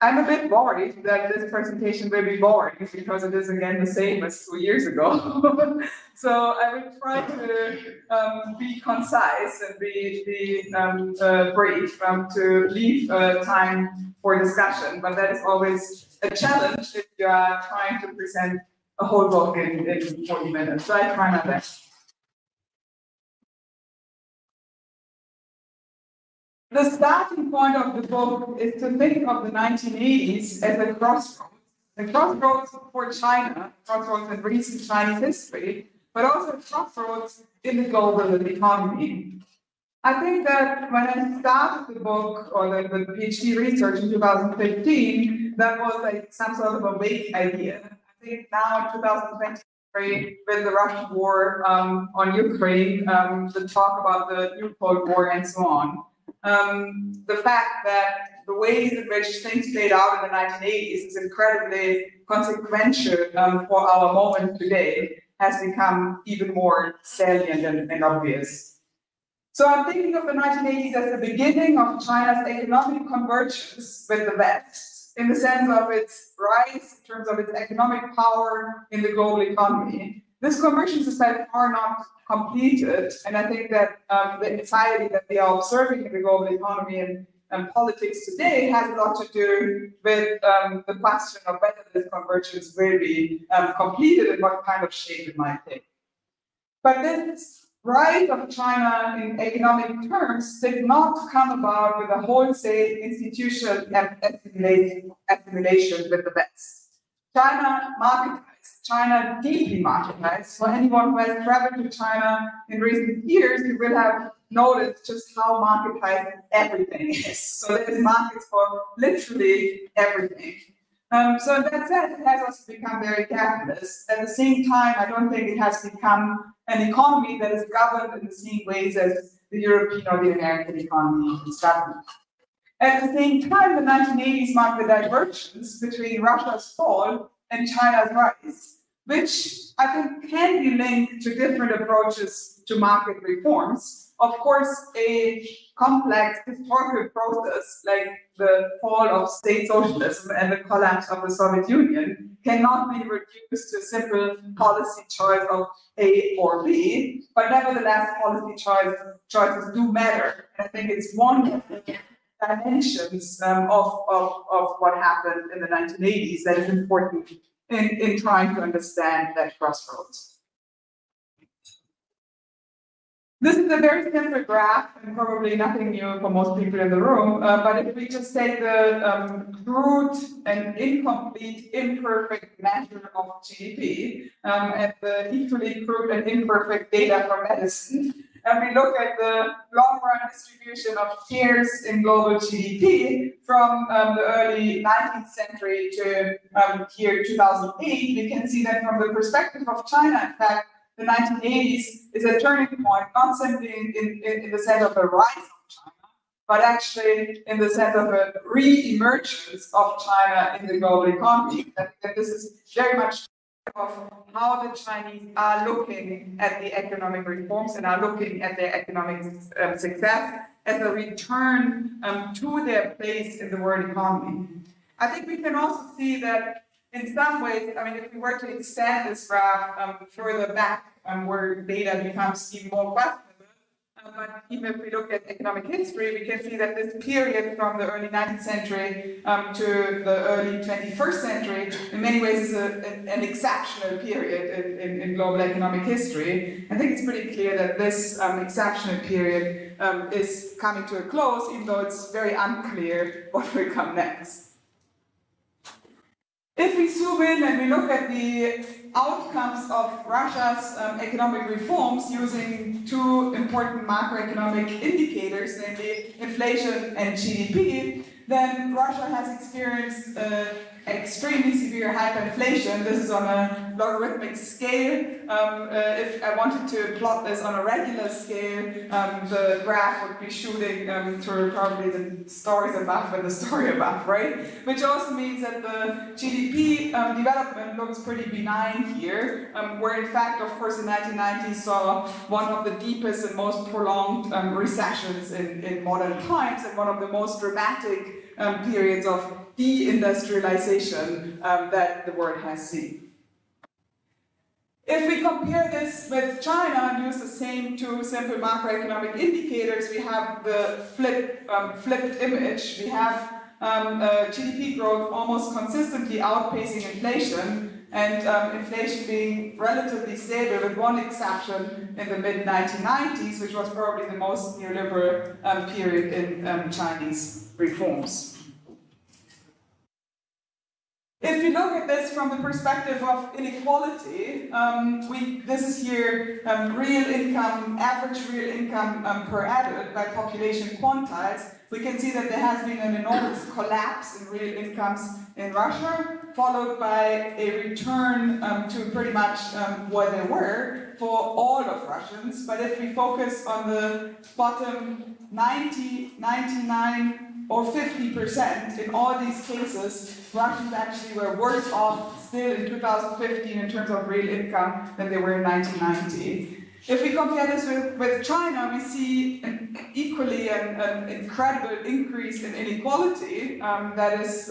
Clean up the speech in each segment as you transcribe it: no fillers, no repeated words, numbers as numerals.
I'm a bit worried that this presentation will be boring because it is again the same as 2 years ago. So I will try to be concise and be brief to leave time for discussion, but that is always a challenge if you are trying to present a whole book in 40 minutes. So I try my best. The starting point of the book is to think of the 1980s as a crossroads for China, crossroads in recent Chinese history, but also a crossroads in the global economy. I think that when I started the book or the PhD research in 2015, that was like some sort of a vague idea. I think now in 2023, with the Russian war on Ukraine, the talk about the new Cold War and so on. The fact that the ways in which things played out in the 1980s is incredibly consequential for our moment today has become even more salient and obvious. So I'm thinking of the 1980s as the beginning of China's economic convergence with the West, in the sense of its rise in terms of its economic power in the global economy. This convergence is by far not completed, and I think that the anxiety that we are observing in the global economy and politics today has a lot to do with the question of whether this convergence will be completed and what kind of shape it might take. But this rise of China in economic terms did not come about with a wholesale institutional assimilation with the West. China marketized. China deeply marketized. For anyone who has traveled to China in recent years, you will have noticed just how marketized everything is. So there's markets for literally everything. So in that sense, it has also become very capitalist. At the same time, I don't think it has become an economy that is governed in the same ways as the European or the American economy is governed. At the same time, the 1980s marked the divergence between Russia's fall and China's rise, which I think can be linked to different approaches to market reforms. Of course, a complex historical process like the fall of state socialism and the collapse of the Soviet Union cannot be reduced to a simple policy choice of A or B, but nevertheless, policy choices do matter. And I think it's one of the dimensions of what happened in the 1980s that is important in trying to understand that crossroads. This is a very simple graph and probably nothing new for most people in the room, but if we just take the crude and incomplete, imperfect measure of GDP and the equally crude and imperfect data from medicine, and we look at the long-run distribution of shares in global GDP from the early 19th century to here 2008, we can see that from the perspective of China, in fact, the 1980s is a turning point, not simply in the sense of a rise of China, but actually in the sense of a re-emergence of China in the global economy. And this is very much of how the Chinese are looking at the economic reforms and are looking at their economic success as a return to their place in the world economy. I think we can also see that in some ways, I mean, if we were to extend this graph further back where data becomes even more questionable, but even if we look at economic history, we can see that this period from the early 19th century to the early 21st century, in many ways is an exceptional period in global economic history. I think it's pretty clear that this exceptional period is coming to a close, even though it's very unclear what will come next. If we zoom in and we look at the outcomes of Russia's economic reforms using two important macroeconomic indicators, namely inflation and GDP, then Russia has experienced extremely severe hyperinflation. This is on a logarithmic scale. If I wanted to plot this on a regular scale, the graph would be shooting through probably the stories above and the story above, right? Which also means that the GDP development looks pretty benign here, where in fact, of course, the 1990s saw one of the deepest and most prolonged recessions in modern times, and one of the most dramatic periods of deindustrialization that the world has seen. If we compare this with China and use the same two simple macroeconomic indicators, we have the flipped image. We have GDP growth almost consistently outpacing inflation, and inflation being relatively stable with one exception in the mid-1990s, which was probably the most neoliberal period in Chinese reforms. If you look at this from the perspective of inequality, this is here real income, average real income per adult by population quantiles. We can see that there has been an enormous collapse in real incomes in Russia, followed by a return to pretty much where they were for all of Russians. But if we focus on the bottom 90, 99, or 50%, in all these cases, Russians actually were worse off still in 2015 in terms of real income than they were in 1990. If we compare this with China, we see equally an incredible increase in inequality that is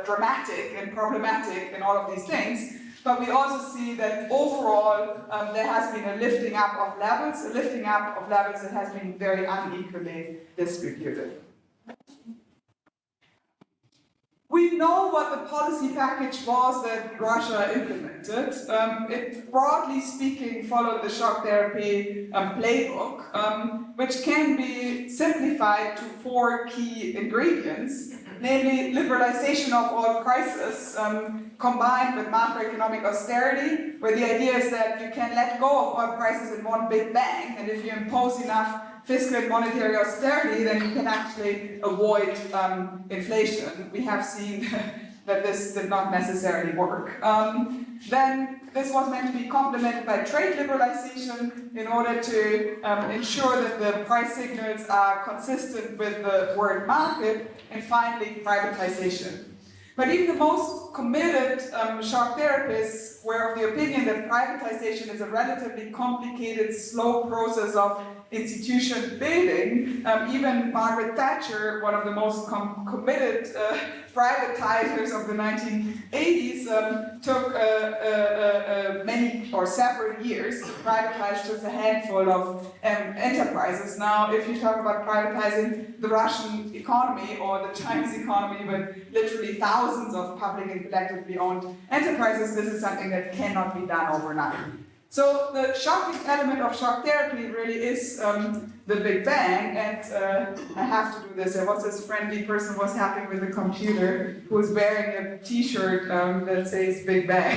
dramatic and problematic in all of these things. But we also see that overall there has been a lifting up of levels that has been very unequally distributed. We know what the policy package was that Russia implemented. It, broadly speaking, followed the shock therapy playbook, which can be simplified to four key ingredients, namely liberalization of oil prices, combined with macroeconomic austerity, where the idea is that you can let go of oil prices in one big bang, and if you impose enough fiscal and monetary austerity, then you can actually avoid inflation. We have seen that this did not necessarily work. Then this was meant to be complemented by trade liberalization in order to ensure that the price signals are consistent with the world market, and finally privatization. But even the most committed shock therapists were of the opinion that privatization is a relatively complicated, slow process of institution building. Even Margaret Thatcher, one of the most committed privatizers of the 1980s, took many or several years to privatize just a handful of enterprises. Now, if you talk about privatizing the Russian economy or the Chinese economy with literally thousands of public and collectively owned enterprises, this is something that cannot be done overnight. So the shocking element of shock therapy really is the Big Bang, and I have to do this. There was this friendly person was helping with the computer who was wearing a t-shirt that says Big Bang,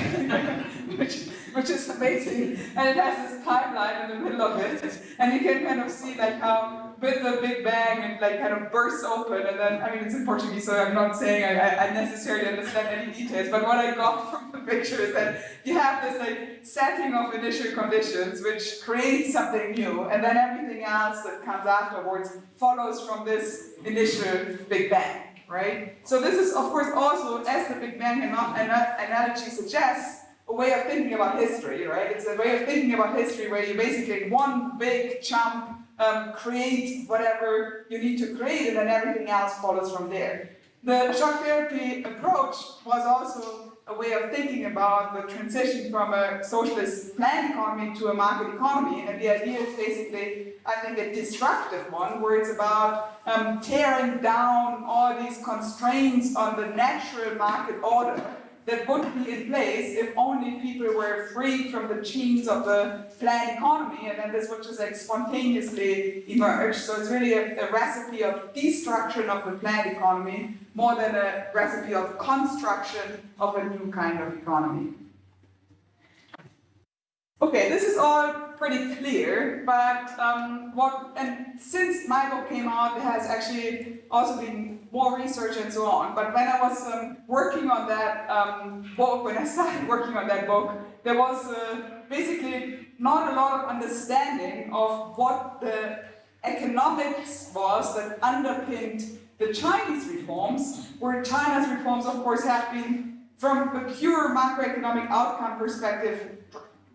which is amazing, and it has this timeline in the middle of it, and you can kind of see like how with the Big Bang it like kind of bursts open, and then, I mean, it's in Portuguese, so I'm not saying I necessarily understand any details, but what I got from the picture is that you have this like setting of initial conditions which creates something new, and then everything else that comes afterwards follows from this initial Big Bang, right? So this is, of course, also, as the Big Bang analogy suggests, a way of thinking about history, right? It's a way of thinking about history where you basically, one big chunk, create whatever you need to create, and then everything else follows from there. The shock therapy approach was also a way of thinking about the transition from a socialist planned economy to a market economy, and the idea is basically, I think, a disruptive one, where it's about tearing down all these constraints on the natural market order that would be in place if only people were freed from the chains of the planned economy, and then this would just like spontaneously emerge. So it's really a recipe of destruction of the planned economy more than a recipe of construction of a new kind of economy. Okay, this is all pretty clear, but and since my book came out, there has actually also been more research and so on. But when I was working on that book, when I started working on that book, there was basically not a lot of understanding of what the economics was that underpinned the Chinese reforms, where China's reforms, of course, have been, from a pure macroeconomic outcome perspective,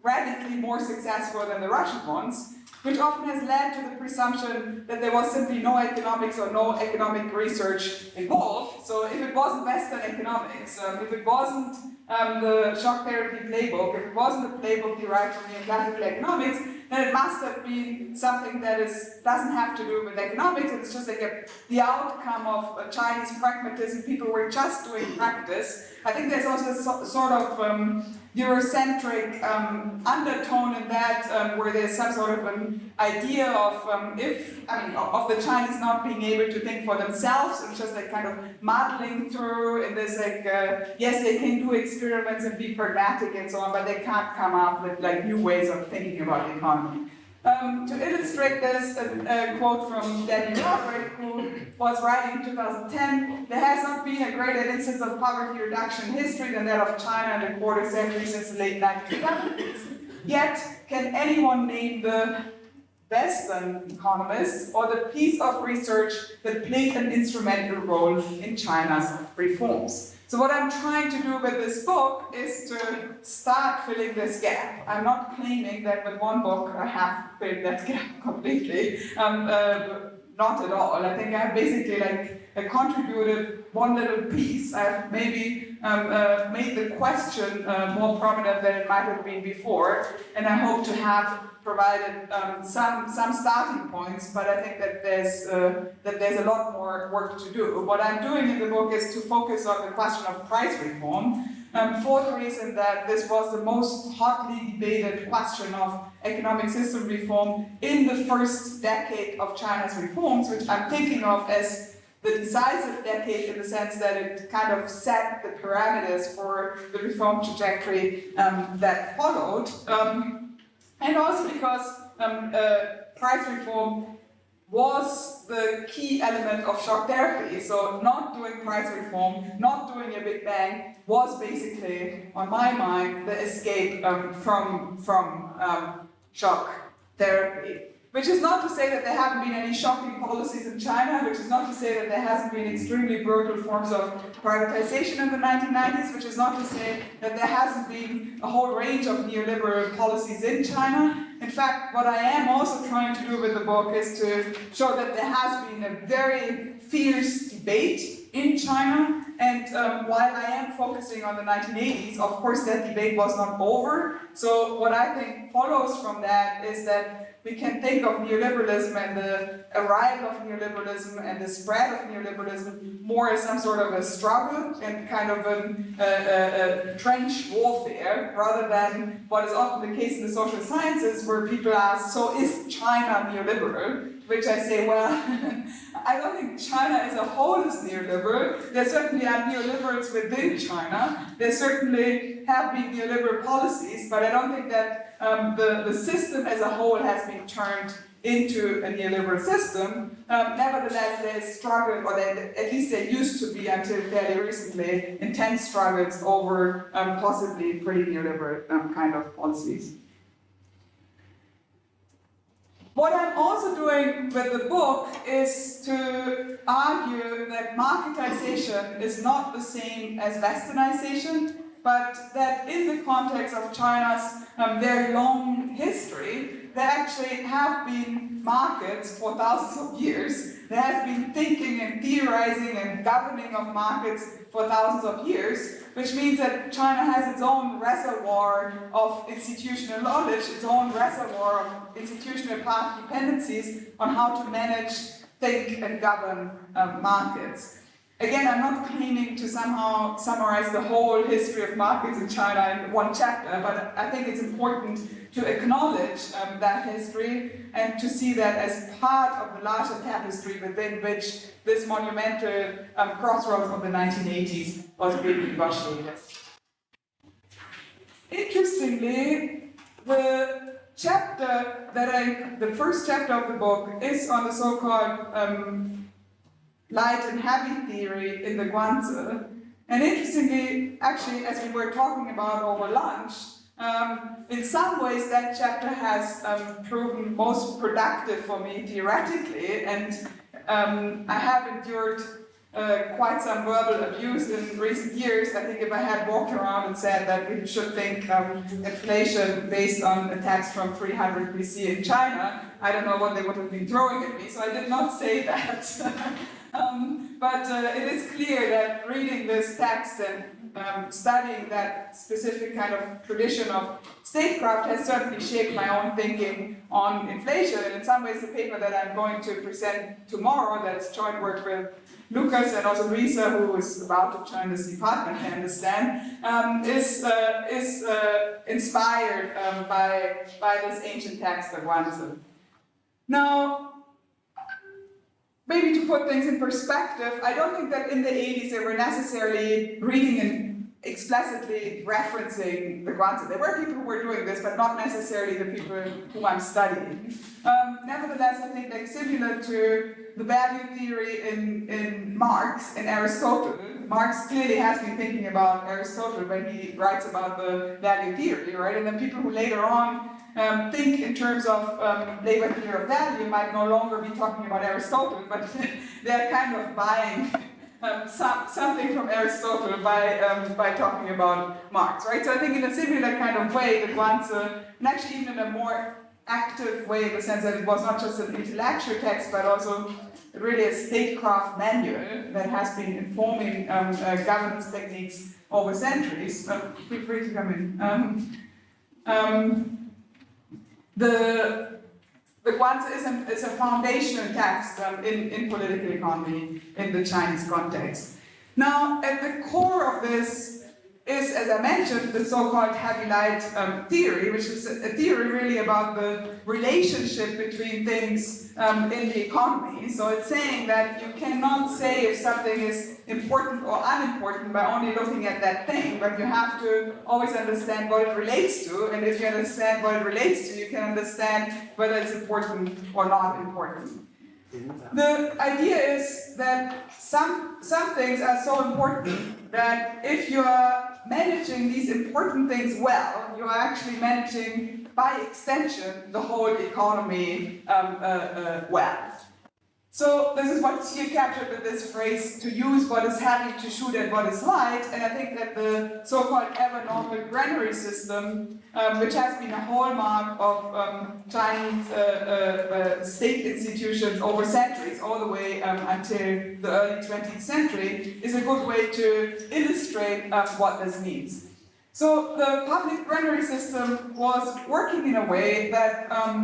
radically more successful than the Russian ones, which often has led to the presumption that there was simply no economics or no economic research involved. So if it wasn't Western economics, if it wasn't the shock therapy playbook, if it wasn't the playbook derived from neoclassical economics, then it must have been something that doesn't have to do with economics. It's just like the outcome of Chinese pragmatism. People were just doing practice. I think there's also a sort of Eurocentric undertone in that, where there's some sort of an idea of of the Chinese not being able to think for themselves and just like kind of muddling through in this like yes, they can do experiments and be pragmatic and so on, but they can't come up with like new ways of thinking about the economy. To illustrate this, a quote from Isabella Weber, who was writing in 2010, there has not been a greater instance of poverty reduction in history than that of China in a quarter century since the late 1970s. Yet, can anyone name the Western economists or the piece of research that played an instrumental role in China's reforms? So what I'm trying to do with this book is to start filling this gap. I'm not claiming that with one book I have filled that gap completely. Not at all. I think I've basically contributed one little piece. I've maybe made the question more prominent than it might have been before, and I hope to have provided some starting points, but I think that there's a lot more work to do. What I'm doing in the book is to focus on the question of price reform, for the reason that this was the most hotly debated question of economic system reform in the first decade of China's reforms, which I'm thinking of as the decisive decade in the sense that it kind of set the parameters for the reform trajectory that followed. And also because price reform was the key element of shock therapy. So not doing price reform, not doing a big bang, was basically, on my mind, the escape from shock therapy. Which is not to say that there haven't been any shocking policies in China, which is not to say that there hasn't been extremely brutal forms of privatization in the 1990s, which is not to say that there hasn't been a whole range of neoliberal policies in China. In fact, what I am also trying to do with the book is to show that there has been a very fierce debate in China, and while I am focusing on the 1980s, of course that debate was not over. So what I think follows from that is that we can think of neoliberalism and the arrival of neoliberalism and the spread of neoliberalism more as some sort of a struggle and kind of a trench warfare, rather than what is often the case in the social sciences, where people ask, so is China neoliberal? Which I say, well, I don't think China as a whole is neoliberal. There certainly are neoliberals within China. There certainly have been neoliberal policies, but I don't think that the system as a whole has been turned into a neoliberal system. Nevertheless, there's struggle, or at least there used to be until fairly recently, intense struggles over possibly pretty neoliberal kind of policies. What I'm also doing with the book is to argue that marketization is not the same as westernization, but that in the context of China's very long history, there actually have been markets for thousands of years. There has been thinking and theorizing and governing of markets for thousands of years, which means that China has its own reservoir of institutional knowledge, its own reservoir of institutional path dependencies on how to manage, think, and govern markets. Again, I'm not claiming to somehow summarize the whole history of markets in China in one chapter, but I think it's important to acknowledge that history and to see that as part of the larger tapestry within which this monumental crossroads of the 1980s was being negotiated. Interestingly, the chapter the first chapter of the book is on the so-called light and heavy theory in the Guanzi. And interestingly, actually, as we were talking about over lunch, in some ways that chapter has proven most productive for me theoretically, and I have endured quite some verbal abuse in recent years. I think if I had walked around and said that we should think inflation based on attacks from 300 BC in China, I don't know what they would have been throwing at me, so I did not say that. But it is clear that reading this text and studying that specific kind of tradition of statecraft has certainly shaped my own thinking on inflation. And in some ways, the paper that I'm going to present tomorrow, that is joint work with Lucas and also Risa, who is about to join this department, I understand, is inspired by this ancient text of Guanzi. Now, maybe to put things in perspective, I don't think that in the 80s they were necessarily reading and explicitly referencing the Guanzi. There were people who were doing this, but not necessarily the people whom I'm studying. Nevertheless, I think like similar to the value theory in Marx and Aristotle, Marx clearly has been thinking about Aristotle when he writes about the value theory, right? And then people who later on think in terms of labor theory of value might no longer be talking about Aristotle, but they're kind of buying something from Aristotle by talking about Marx, right? So I think in a similar kind of way, the Guanzi, and actually even in a more active way in the sense that it was not just an intellectual text, but also really a statecraft manual that has been informing governance techniques over centuries. Feel free to come in. The Guanzi is a foundational text in political economy in the Chinese context. Now, at the core of this is, as I mentioned, the so-called heavy light theory, which is a theory really about the relationship between things in the economy. So it's saying that you cannot say if something is important or unimportant by only looking at that thing, but you have to always understand what it relates to, and if you understand what it relates to, you can understand whether it's important or not important. The idea is that some things are so important that if you are managing these important things well, you are actually managing, by extension, the whole economy well. So this is what's here captured with this phrase, to use what is heavy to shoot at what is light, and I think that the so-called ever-normal granary system, which has been a hallmark of Chinese state institutions over centuries, all the way until the early 20th century, is a good way to illustrate what this means. So the public granary system was working in a way that, I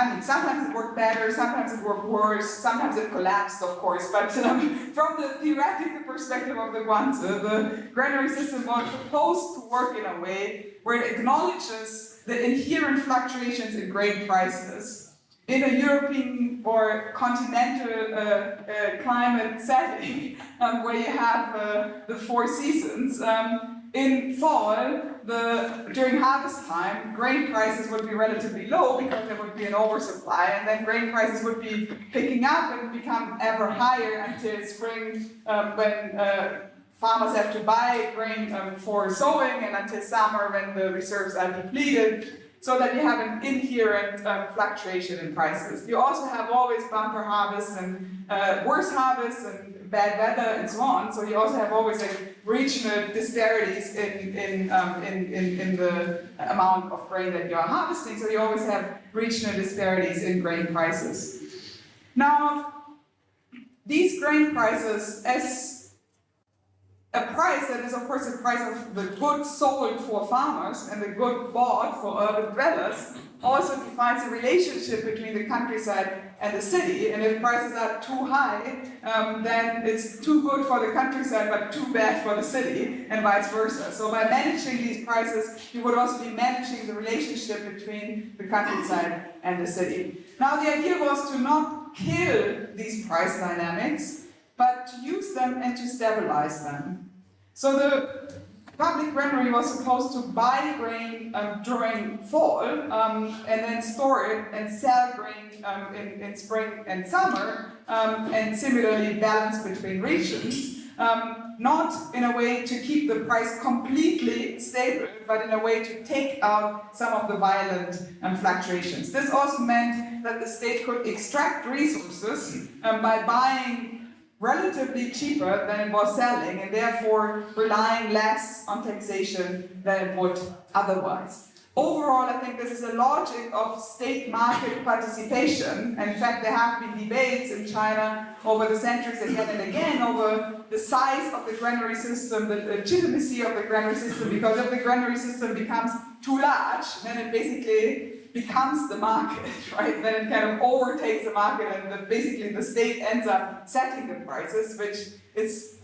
mean, sometimes it worked better, sometimes it worked worse, sometimes it collapsed, of course, but from the theoretical perspective of the Guanzi, the granary system was supposed to work in a way where it acknowledges the inherent fluctuations in grain prices. In a European or continental climate setting, where you have the four seasons, in fall, during harvest time, grain prices would be relatively low because there would be an oversupply, and then grain prices would be picking up and become ever higher until spring, when farmers have to buy grain for sowing, and until summer when the reserves are depleted, so that you have an inherent fluctuation in prices. You also have always bumper harvests and worse harvests and bad weather and so on. So you also have always like regional disparities in the amount of grain that you are harvesting. So you always have regional disparities in grain prices. Now, these grain prices, as a price that is of course the price of the goods sold for farmers and the good bought for urban dwellers, also defines a relationship between the countryside and the city. And if prices are too high, then it's too good for the countryside but too bad for the city, and vice versa. So by managing these prices, you would also be managing the relationship between the countryside and the city. Now the idea was to not kill these price dynamics, but to use them and to stabilize them. So public granary was supposed to buy grain during fall and then store it and sell grain in spring and summer, and similarly balance between regions. Not in a way to keep the price completely stable, but in a way to take out some of the violent fluctuations. This also meant that the state could extract resources by buying relatively cheaper than it was selling, and therefore relying less on taxation than it would otherwise. Overall, I think this is a logic of state market participation, and in fact there have been debates in China over the centuries again and again over the size of the granary system, the legitimacy of the granary system, because if the granary system becomes too large, then it basically becomes the market, right? Then it kind of overtakes the market, and basically the state ends up setting the prices, which is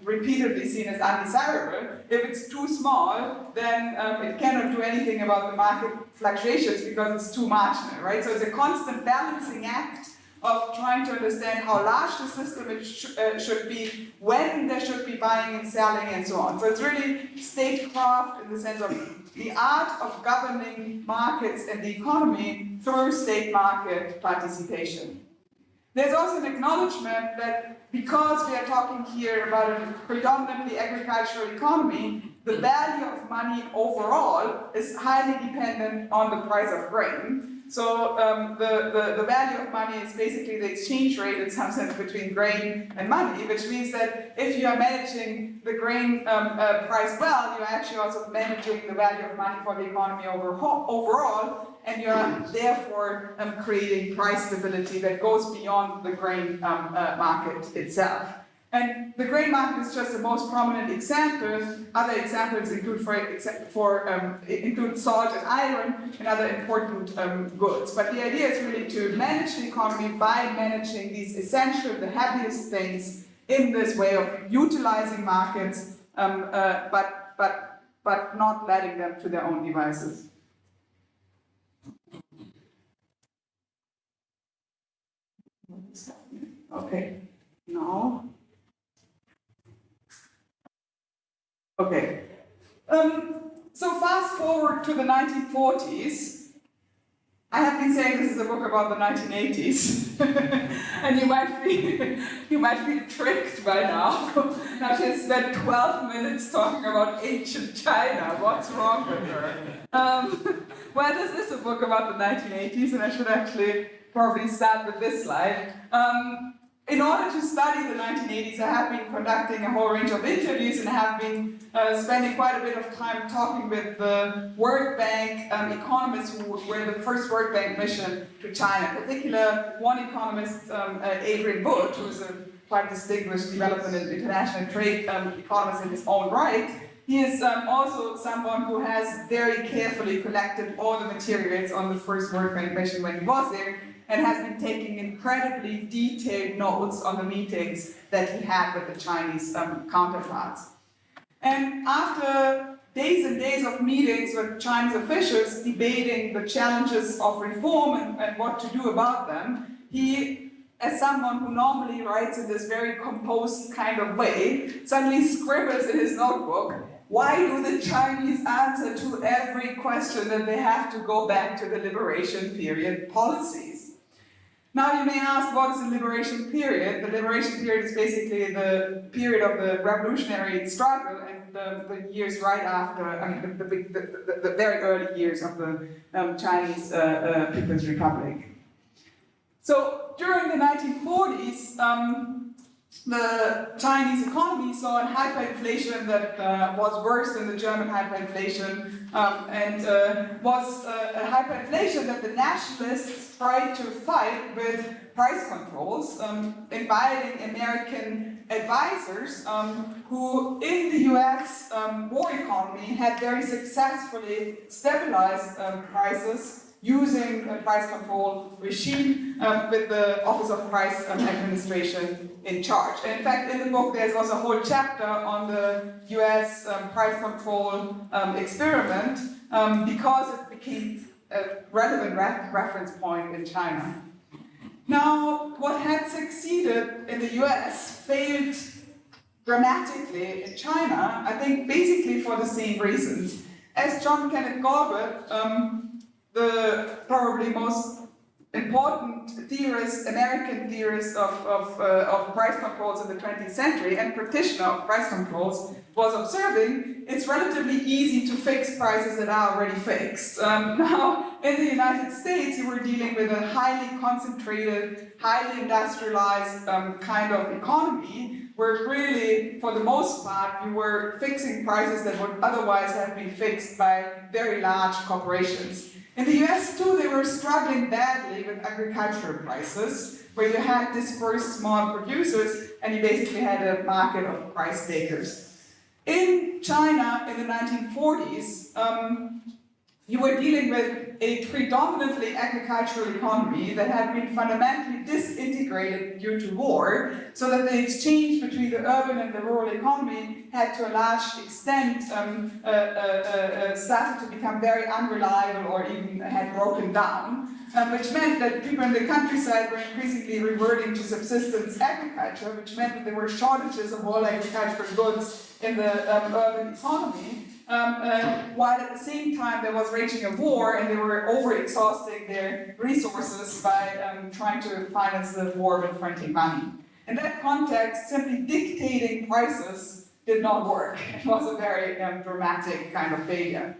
repeatedly seen as undesirable. If it's too small, then it cannot do anything about the market fluctuations because it's too marginal, right? So it's a constant balancing act of trying to understand how large the system should be, when there should be buying and selling, and so on. So it's really statecraft in the sense of the art of governing markets and the economy through state market participation. There's also an acknowledgement that because we are talking here about a predominantly agricultural economy, the value of money overall is highly dependent on the price of grain. So the value of money is basically the exchange rate in some sense between grain and money, which means that if you are managing the grain price well, you're actually also managing the value of money for the economy overall, and you're therefore creating price stability that goes beyond the grain market itself. And the grain market is just the most prominent example. Other examples include, include salt and iron and other important goods. But the idea is really to manage the economy by managing these essential, the heaviest things in this way of utilizing markets, but not letting them to their own devices. Okay, now. Okay, so fast forward to the 1940s. I have been saying this is a book about the 1980s, and you might feel tricked by now. Now she has spent 12 minutes talking about ancient China. What's wrong with her? Well, this is a book about the 1980s, and I should actually probably start with this slide. In order to study the 1980s, I have been conducting a whole range of interviews, and I have been spending quite a bit of time talking with the World Bank economists who were the first World Bank mission to China. In particular, one economist, Adrian Butt, who is a quite distinguished development and international trade economist in his own right. He is also someone who has very carefully collected all the materials on the first World Bank mission when he was there, and has been taking incredibly detailed notes on the meetings that he had with the Chinese counterparts. And after days and days of meetings with Chinese officials debating the challenges of reform and what to do about them, he, as someone who normally writes in this very composed kind of way, suddenly scribbles in his notebook, why do the Chinese answer to every question that they have to go back to the liberation period policies? Now you may ask, what is the liberation period? The liberation period is basically the period of the revolutionary struggle and the years right after, I mean, the very early years of the Chinese People's Republic. So during the 1940s, the Chinese economy saw a hyperinflation that was worse than the German hyperinflation, and was a hyperinflation that the nationalists tried to fight with price controls, inviting American advisors who, in the US war economy, had very successfully stabilized prices using a price control regime with the Office of Price Administration in charge. And in fact, in the book, there's also a whole chapter on the US price control experiment because it became a relevant reference point in China. Now, what had succeeded in the US failed dramatically in China, I think basically for the same reasons. As John Kenneth Galbraith, the probably most important theorist, American theorist of price controls in the 20th century and practitioner of price controls, was observing, it's relatively easy to fix prices that are already fixed. Now, in the United States, you were dealing with a highly concentrated, highly industrialized kind of economy, where really, for the most part, you were fixing prices that would otherwise have been fixed by very large corporations. In the US too, they were struggling badly with agricultural prices, where you had dispersed small producers and you basically had a market of price takers. In China in the 1940s, you were dealing with a predominantly agricultural economy that had been fundamentally disintegrated due to war, so that the exchange between the urban and the rural economy had to a large extent started to become very unreliable or even had broken down, which meant that people in the countryside were increasingly reverting to subsistence agriculture, which meant that there were shortages of all agricultural goods in the urban economy. While at the same time there was raging a war and they were over-exhausting their resources by trying to finance the war with printing money. In that context, simply dictating prices did not work. It was a very dramatic kind of failure.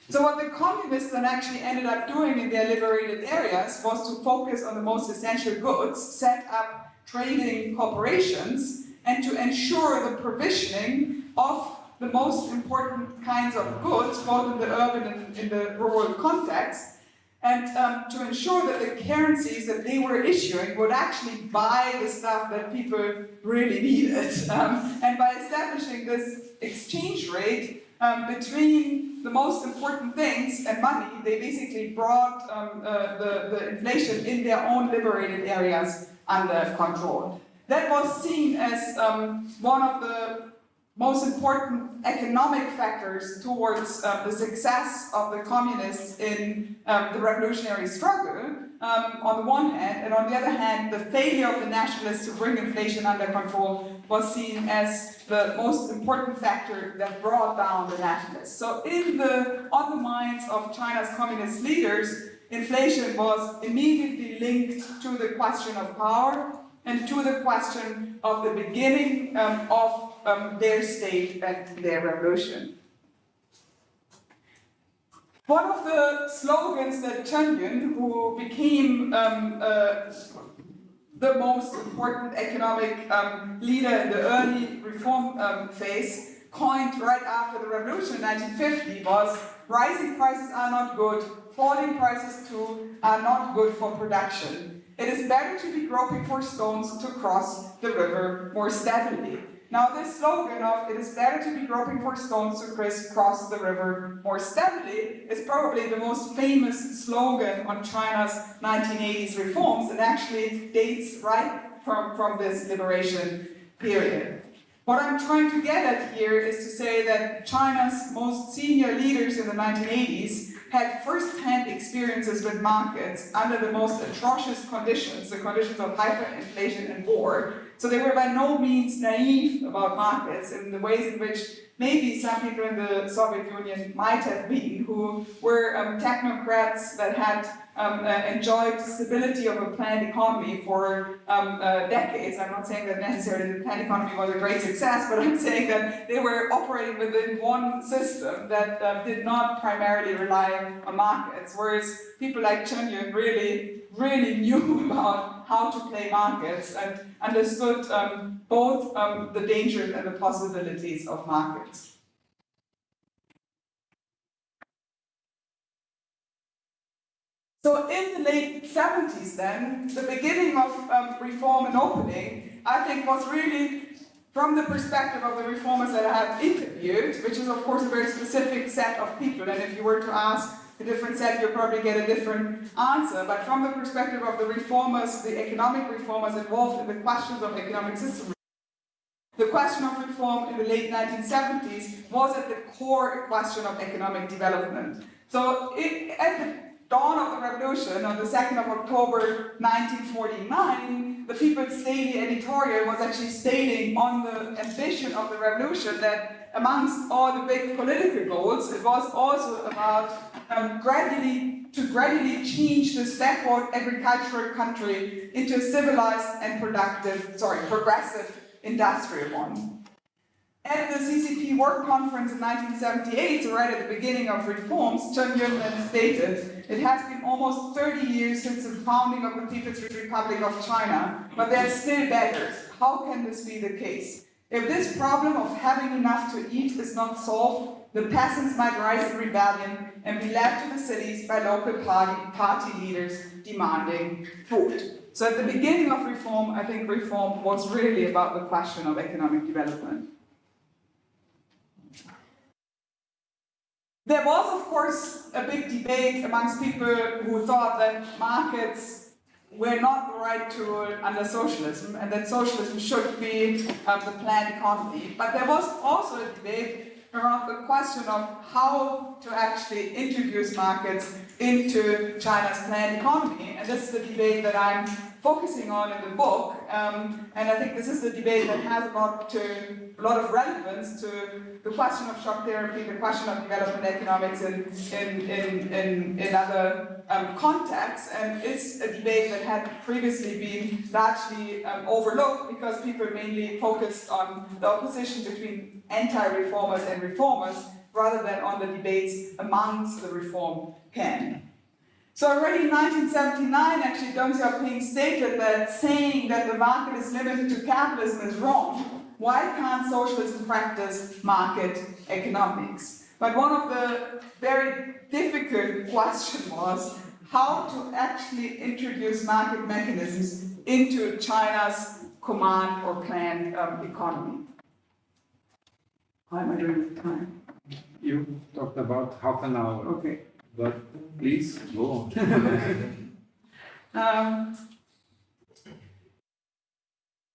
So what the communists then actually ended up doing in their liberated areas was to focus on the most essential goods, set up trading corporations, and to ensure the provisioning of the most important kinds of goods, both in the urban and in the rural context, and to ensure that the currencies that they were issuing would actually buy the stuff that people really needed. And by establishing this exchange rate between the most important things and money, they basically brought the inflation in their own liberated areas under control. That was seen as one of the most important economic factors towards the success of the communists in the revolutionary struggle, on the one hand, and on the other hand, the failure of the nationalists to bring inflation under control was seen as the most important factor that brought down the nationalists. So on the minds of China's communist leaders, inflation was immediately linked to the question of power and to the question of the beginning of their state and their revolution. One of the slogans that Chen Yun, who became the most important economic leader in the early reform phase, coined right after the revolution in 1950 was, rising prices are not good, falling prices too are not good for production. It is better to be groping for stones to cross the river more steadily. Now this slogan of it is better to be groping for stones to cross the river more steadily is probably the most famous slogan on China's 1980s reforms and actually dates right from this liberation period. What I'm trying to get at here is to say that China's most senior leaders in the 1980s had first-hand experiences with markets under the most atrocious conditions, the conditions of hyperinflation and war. So they were by no means naive about markets in the ways in which maybe some people in the Soviet Union might have been, who were technocrats that had enjoyed stability of a planned economy for decades. I'm not saying that necessarily the planned economy was a great success, but I'm saying that they were operating within one system that did not primarily rely on markets, whereas people like Chen Yun really knew about how to play markets and understood both the dangers and the possibilities of markets. So in the late 70s then, the beginning of reform and opening, I think was really, from the perspective of the reformers that I have interviewed, which is of course a very specific set of people, and if you were to ask a different set, you'll probably get a different answer, but from the perspective of the reformers, the economic reformers involved in the questions of economic system, the question of reform in the late 1970s was at the core question of economic development. So at the dawn of the revolution, Revolution on the 2nd of October 1949, the People's Daily editorial was actually stating on the ambition of the revolution that amongst all the big political goals, it was also about gradually change this backward agricultural country into a civilized and progressive industrial one. At the CCP Work Conference in 1978, so right at the beginning of reforms, Chen Yunnan stated, "It has been almost 30 years since the founding of the People's Republic of China, but they are still beggars. How can this be the case? If this problem of having enough to eat is not solved, the peasants might rise in rebellion and be led to the cities by local party leaders demanding food." So at the beginning of reform, I think reform was really about the question of economic development. There was, of course, a big debate amongst people who thought that markets were not the right tool under socialism and that socialism should be the planned economy. But there was also a debate around the question of how to actually introduce markets into China's planned economy. And this is the debate that I'm focusing on in the book. And I think this is the debate that has a lot of relevance to the question of shock therapy, the question of development economics in other contexts. And it's a debate that had previously been largely overlooked because people mainly focused on the opposition between anti-reformers and reformers rather than on the debates amongst the reform camp. So already in 1979, actually, Deng Xiaoping stated that saying that the market is limited to capitalism is wrong. Why can't socialism practice market economics? But one of the very difficult questions was how to actually introduce market mechanisms into China's command or planned economy. How am I doing with time? You talked about half an hour. Okay. But please go on.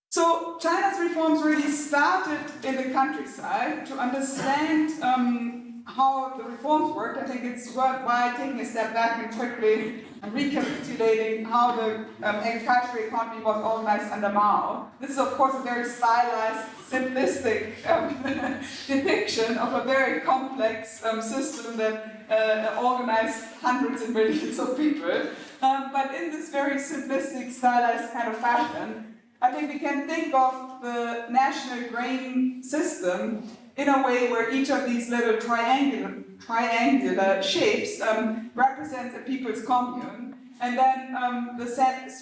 So China's reforms really started in the countryside. To understand how the reforms worked, I think it's worthwhile taking a step back and quickly recapitulating how the agricultural economy was organized under Mao. This is, of course, a very stylized, simplistic depiction of a very complex system that organized hundreds and millions of people. But in this very simplistic, stylized kind of fashion, I think we can think of the national grain system in a way where each of these little triangular shapes represents a people's commune. And then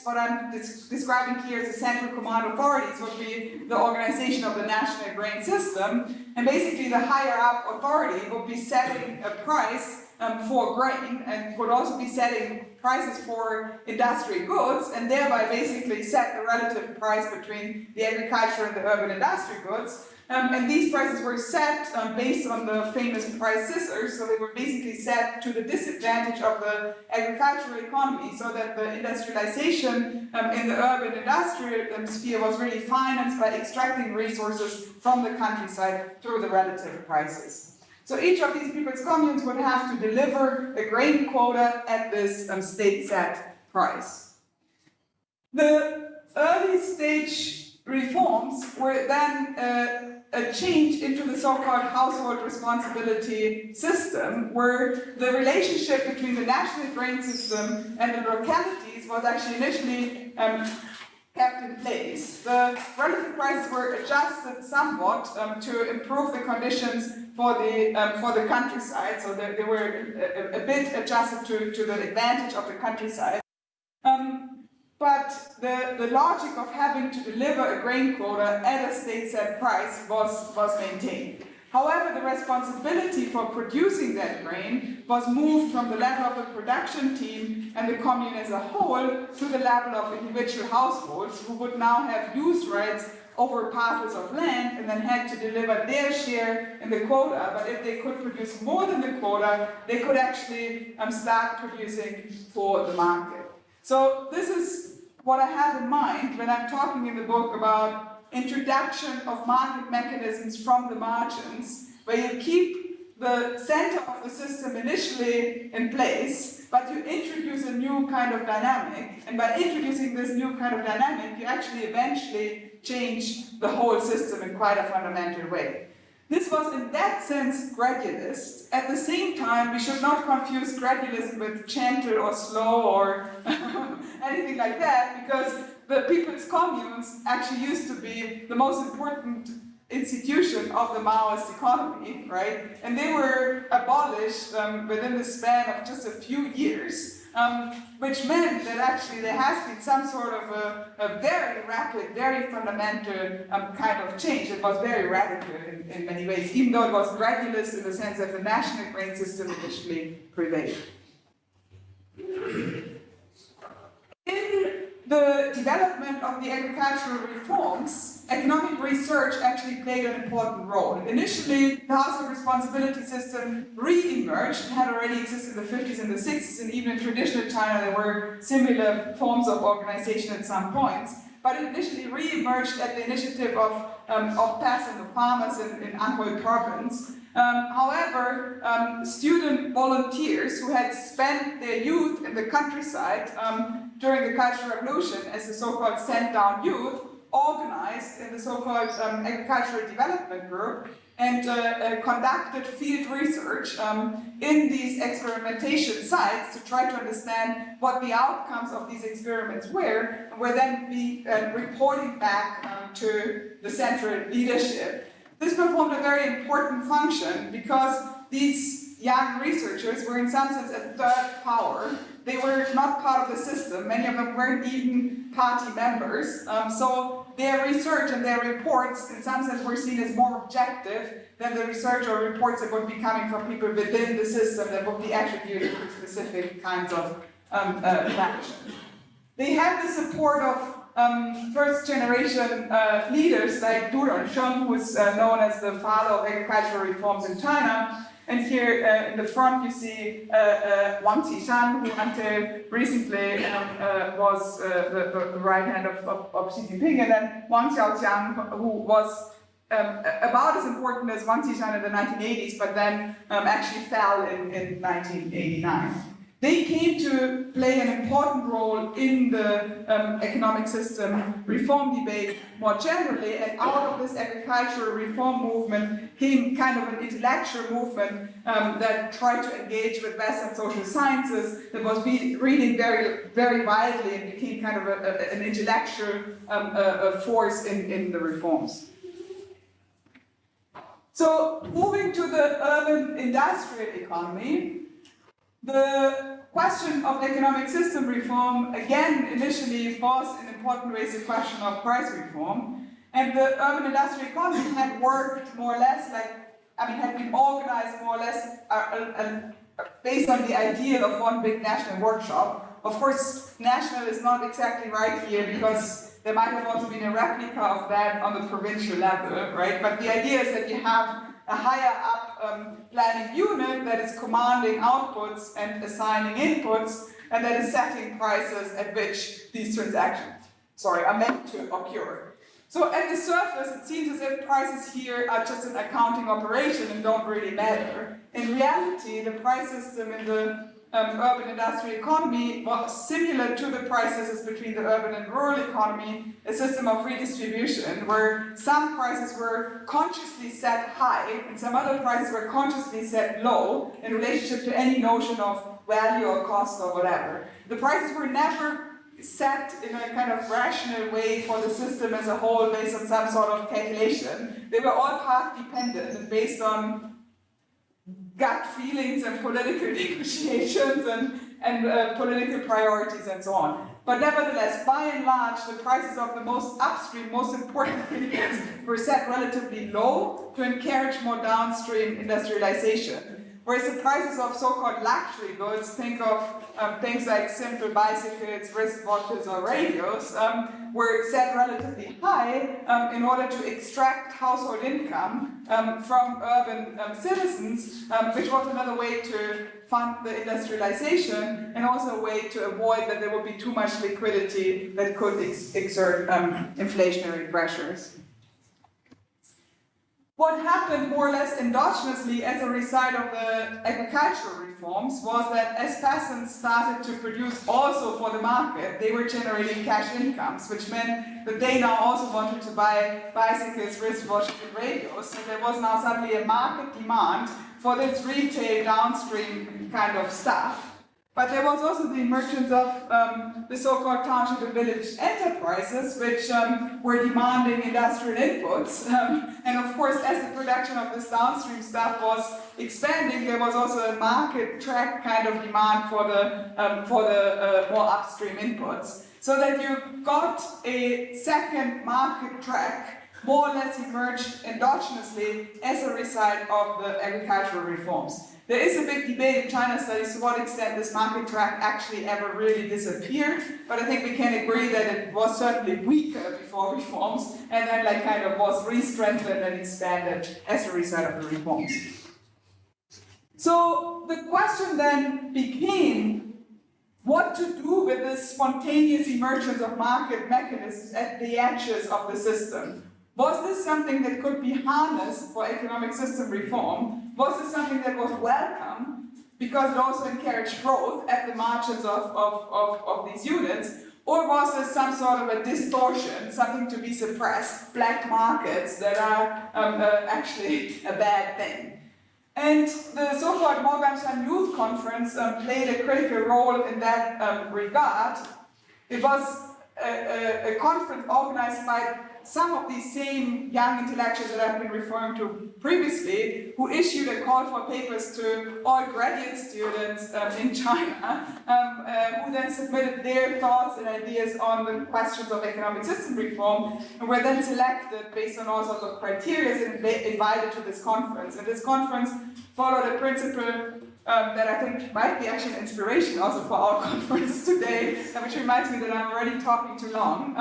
what I'm describing here as the central command authorities would be the organization of the national grain system. And basically the higher up authority would be setting a price for grain and would also be setting prices for industrial goods and thereby basically set the relative price between the agricultural and the urban industrial goods. And these prices were set based on the famous price scissors, so they were basically set to the disadvantage of the agricultural economy, so that the industrialization in the urban industrial sphere was really financed by extracting resources from the countryside through the relative prices. So each of these people's communes would have to deliver a grain quota at this state-set price. The early stage reforms were then a change into the so-called household responsibility system, where the relationship between the national grain system and the localities was actually initially kept in place. The relative prices were adjusted somewhat to improve the conditions for the countryside, so they were a bit adjusted to the advantage of the countryside. But the logic of having to deliver a grain quota at a state-set price was maintained. However, the responsibility for producing that grain was moved from the level of the production team and the commune as a whole to the level of individual households, who would now have use rights over parcels of land and then had to deliver their share in the quota. But if they could produce more than the quota, they could actually start producing for the market. So this is what I have in mind when I'm talking in the book about introduction of market mechanisms from the margins, where you keep the center of the system initially in place, but you introduce a new kind of dynamic, and by introducing this new kind of dynamic, you actually eventually change the whole system in quite a fundamental way. This was in that sense gradualist. At the same time, we should not confuse gradualism with gentle or slow or anything like that, because the people's communes actually used to be the most important institution of the Maoist economy, right? And they were abolished within the span of just a few years, which meant that actually there has been some sort of a very rapid, very fundamental kind of change. It was very radical in many ways, even though it was gradualist in the sense that the national grain system initially prevailed. In the development of the agricultural reforms, economic research actually played an important role. Initially, the household responsibility system re-emerged. It had already existed in the 50s and the 60s, and even in traditional China there were similar forms of organization at some points. But it initially re-emerged at the initiative of PAS and the farmers in Anhui province. However, student volunteers who had spent their youth in the countryside during the Cultural Revolution as the so-called sent-down youth organized in the so-called Agricultural Development Group and conducted field research in these experimentation sites to try to understand what the outcomes of these experiments were then be reporting back to the central leadership. This performed a very important function because these young researchers were in some sense a third power. They were not part of the system. Many of them weren't even party members. So their research and their reports in some sense were seen as more objective than the research or reports that would be coming from people within the system that would be attributed to specific kinds of action. They had the support of first-generation leaders like Du Runsheng, who is known as the father of agricultural reforms in China. And here in the front you see Wang Qishan, who until recently was the right hand of Xi Jinping, and then Wang Xiaoqiang, who was about as important as Wang Qishan in the 1980s, but then actually fell in 1989. They came to play an important role in the economic system reform debate more generally, and out of this agricultural reform movement came kind of an intellectual movement that tried to engage with Western social sciences, that was reading very, very widely and became kind of an intellectual force in the reforms. So, moving to the urban industrial economy, the question of economic system reform, again, initially was in important ways a question of price reform. And the urban industrial economy had worked more or less had been organized more or less based on the ideal of one big national workshop. Of course, national is not exactly right here because there might have also been a replica of that on the provincial level, right? But the idea is that you have a higher up planning unit that is commanding outputs and assigning inputs, and that is setting prices at which these transactions, are meant to occur. So at the surface, it seems as if prices here are just an accounting operation and don't really matter. In reality, the price system in the urban industrial economy was similar to the price systems between the urban and rural economy, a system of redistribution where some prices were consciously set high and some other prices were consciously set low in relationship to any notion of value or cost or whatever. The prices were never set in a kind of rational way for the system as a whole based on some sort of calculation. They were all part dependent and based on gut feelings and political negotiations and political priorities and so on. But nevertheless, by and large, the prices of the most upstream, most important inputs were set relatively low to encourage more downstream industrialization. Whereas the prices of so-called luxury goods, think of things like simple bicycles, wristwatches, or radios, were set relatively high in order to extract household income from urban citizens, which was another way to fund the industrialization and also a way to avoid that there would be too much liquidity that could exert inflationary pressures. What happened more or less endogenously as a result of the agricultural reforms was that as peasants started to produce also for the market, they were generating cash incomes, which meant that they now also wanted to buy bicycles, wristwatches, and radios. So there was now suddenly a market demand for this retail downstream kind of stuff. But there was also the emergence of the so-called township and village enterprises, which were demanding industrial inputs. And of course, as the production of this downstream stuff was expanding, there was also a market track kind of demand for the more upstream inputs. So that you got a second market track more or less emerged endogenously as a result of the agricultural reforms. There is a big debate in China studies to what extent this market track actually ever really disappeared, but I think we can agree that it was certainly weaker before reforms and then like kind of was re-strengthened and expanded as a result of the reforms. So the question then became what to do with this spontaneous emergence of market mechanisms at the edges of the system. Was this something that could be harnessed for economic system reform? Was this something that was welcome because it also encouraged growth at the margins of these units? Or was this some sort of a distortion, something to be suppressed, black markets that are actually a bad thing? And the so-called Morgenstern Youth Conference played a critical role in that regard. It was a conference organized by some of these same young intellectuals that I've been referring to previously, who issued a call for papers to all graduate students in China, who then submitted their thoughts and ideas on the questions of economic system reform, and were then selected based on all sorts of criteria and invited to this conference. And this conference followed a principle that I think might be actually an inspiration also for our conferences today, which reminds me that I'm already talking too long.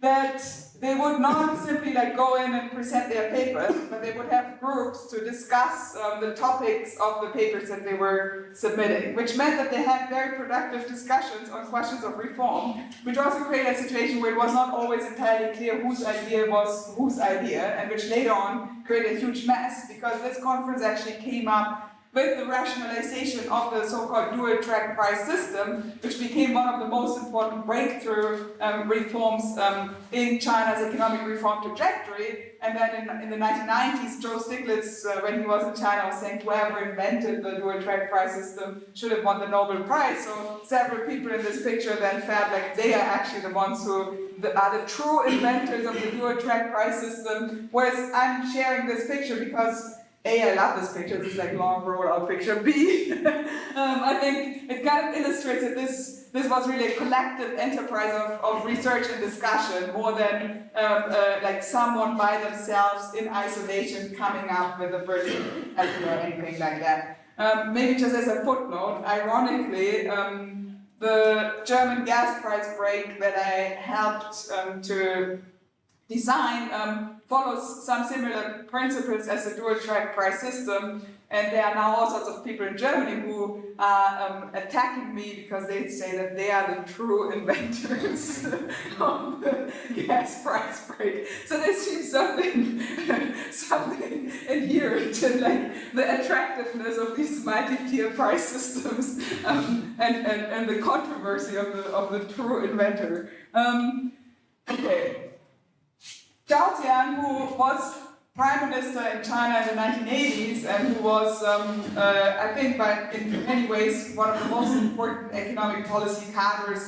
That they would not simply like go in and present their papers, but they would have groups to discuss the topics of the papers that they were submitting, which meant that they had very productive discussions on questions of reform, which also created a situation where it was not always entirely clear whose idea was whose idea, and which later on created a huge mess, because this conference actually came up with the rationalization of the so-called dual-track price system, which became one of the most important breakthrough reforms in China's economic reform trajectory. And then in the 1990s, Joe Stiglitz, when he was in China, was saying whoever invented the dual-track price system should have won the Nobel Prize. So several people in this picture then felt like they are actually the ones who are the true inventors of the dual-track price system, whereas I'm sharing this picture because A, I love this picture, this is like long roll-out picture. B, I think it kind of illustrates that this was really a collective enterprise of research and discussion, more than like someone by themselves in isolation coming up with a version or anything like that. Maybe just as a footnote, ironically, the German gas price break that I helped to design follows some similar principles as the dual-track price system, and there are now all sorts of people in Germany who are attacking me because they say that they are the true inventors of the gas price break. So there seems something inherent in like the attractiveness of these multi-tier price systems and the controversy of the true inventor. Okay. Zhao Zian, who was Prime Minister in China in the 1980s and who was, I think, in many ways, one of the most important economic policy cadres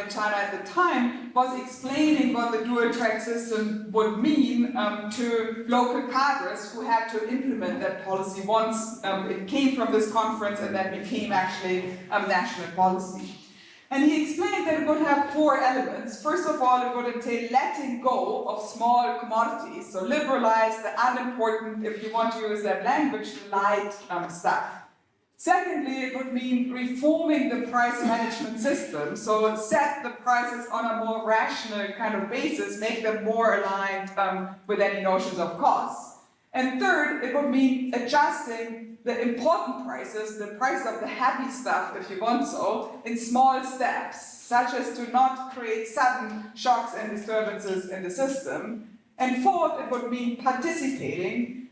in China at the time, was explaining what the dual-track system would mean to local cadres who had to implement that policy once it came from this conference and then became actually national policy. And he explained that it would have four elements. First of all, it would entail letting go of small commodities, so liberalize the unimportant, if you want to use that language, light stuff. Secondly, it would mean reforming the price management system, so set the prices on a more rational kind of basis, make them more aligned with any notions of cost. And third, it would mean adjusting the important prices, the price of the heavy stuff, if you want so, in small steps, such as to not create sudden shocks and disturbances in the system. And fourth, it would mean participating,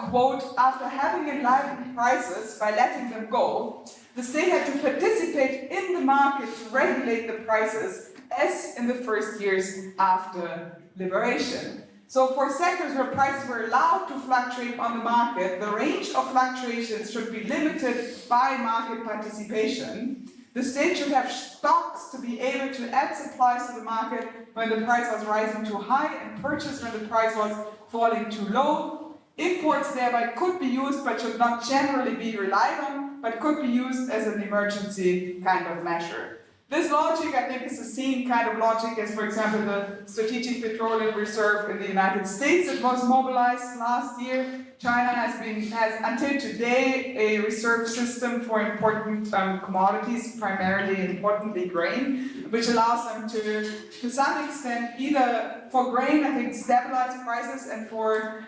quote, after having enlivened prices by letting them go, the state had to participate in the market to regulate the prices as in the first years after liberation. So for sectors where prices were allowed to fluctuate on the market, the range of fluctuations should be limited by market participation. The state should have stocks to be able to add supplies to the market when the price was rising too high and purchase when the price was falling too low. Imports thereby could be used but should not generally be relied on, but could be used as an emergency kind of measure. This logic, I think, is the same kind of logic as, for example, the Strategic Petroleum Reserve in the United States that was mobilized last year. China has until today a reserve system for important commodities, primarily importantly grain, which allows them to some extent, either for grain, I think, stabilize prices, and for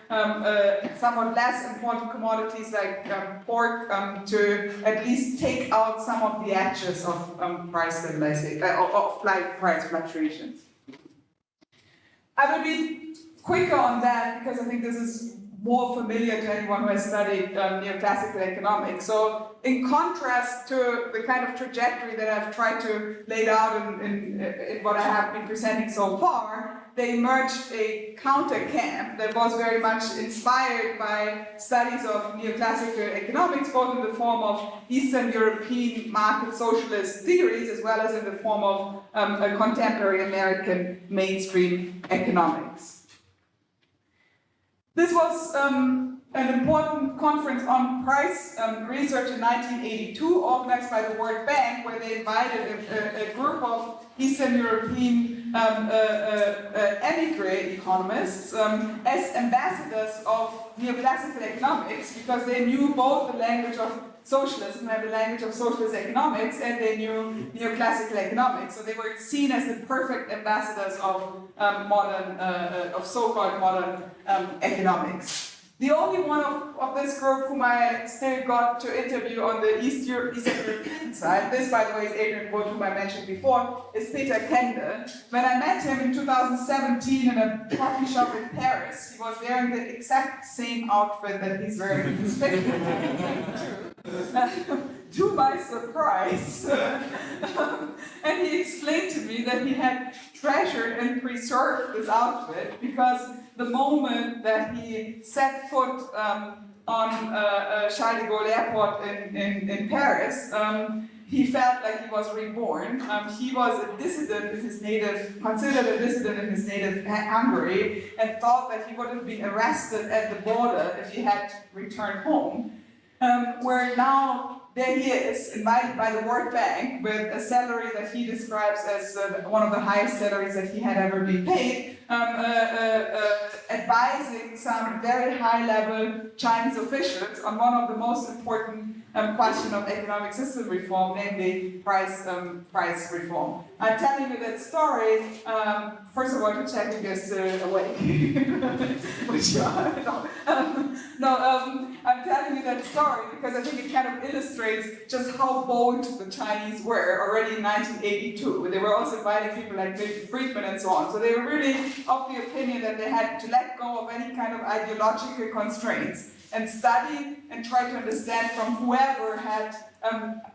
somewhat less important commodities like pork, to at least take out some of the edges of price stabilization, of price fluctuations. I will be quicker on that because I think this is more familiar to anyone who has studied neoclassical economics. So in contrast to the kind of trajectory that I've tried to lay out in what I have been presenting so far, they emerged a counter camp that was very much inspired by studies of neoclassical economics, both in the form of Eastern European market socialist theories, as well as in the form of a contemporary American mainstream economics. This was an important conference on price research in 1982, organized by the World Bank, where they invited a group of Eastern European emigre economists as ambassadors of neoclassical economics, because they knew both the language of socialism and the language of socialist economics, and they knew neoclassical economics. So they were seen as the perfect ambassadors of so-called modern economics. The only one of this group whom I still got to interview on the Eastern European side, this by the way is Adrian Wood, whom I mentioned before, is Peter Kende. When I met him in 2017 in a coffee shop in Paris, he was wearing the exact same outfit that he's wearing in his picture. To my surprise. And he explained to me that he had treasured and preserved this outfit because the moment that he set foot on Charles de Gaulle Airport in Paris, he felt like he was reborn. He was a dissident in his native, considered a dissident in his native Hungary, and thought that he would have been arrested at the border if he had returned home. Where now there he is, invited by the World Bank with a salary that he describes as one of the highest salaries that he had ever been paid, advising some very high-level Chinese officials on one of the most important question of economic system reform, namely price reform. I'm telling you that story, first of all, to check if you're still awake. Which you are. I'm telling you that story because I think it kind of illustrates just how bold the Chinese were already in 1982. They were also inviting people like Milton Friedman and so on. So they were really of the opinion that they had to let go of any kind of ideological constraints and study and try to understand from whoever had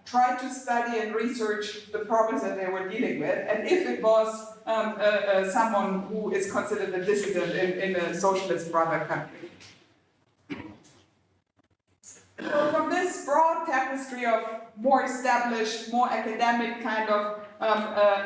tried to study and research the problems that they were dealing with, and if it was someone who is considered a dissident in a socialist brother country. So from this broad tapestry of more established, more academic kind of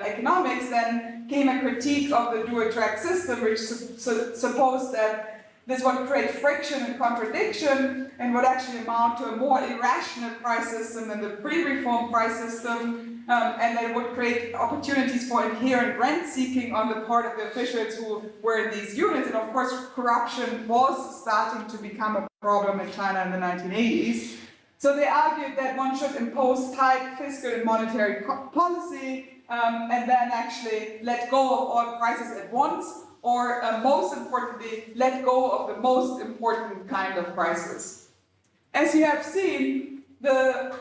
economics, then came a critique of the dual-track system, which supposed that this would create friction and contradiction and would actually amount to a more irrational price system than the pre-reform price system, and that it would create opportunities for inherent rent-seeking on the part of the officials who were in these units. And of course, corruption was starting to become a problem in China in the 1980s. So they argued that one should impose tight fiscal and monetary policy and then actually let go of all prices at once, or most importantly, let go of the most important kind of prices. As you have seen, the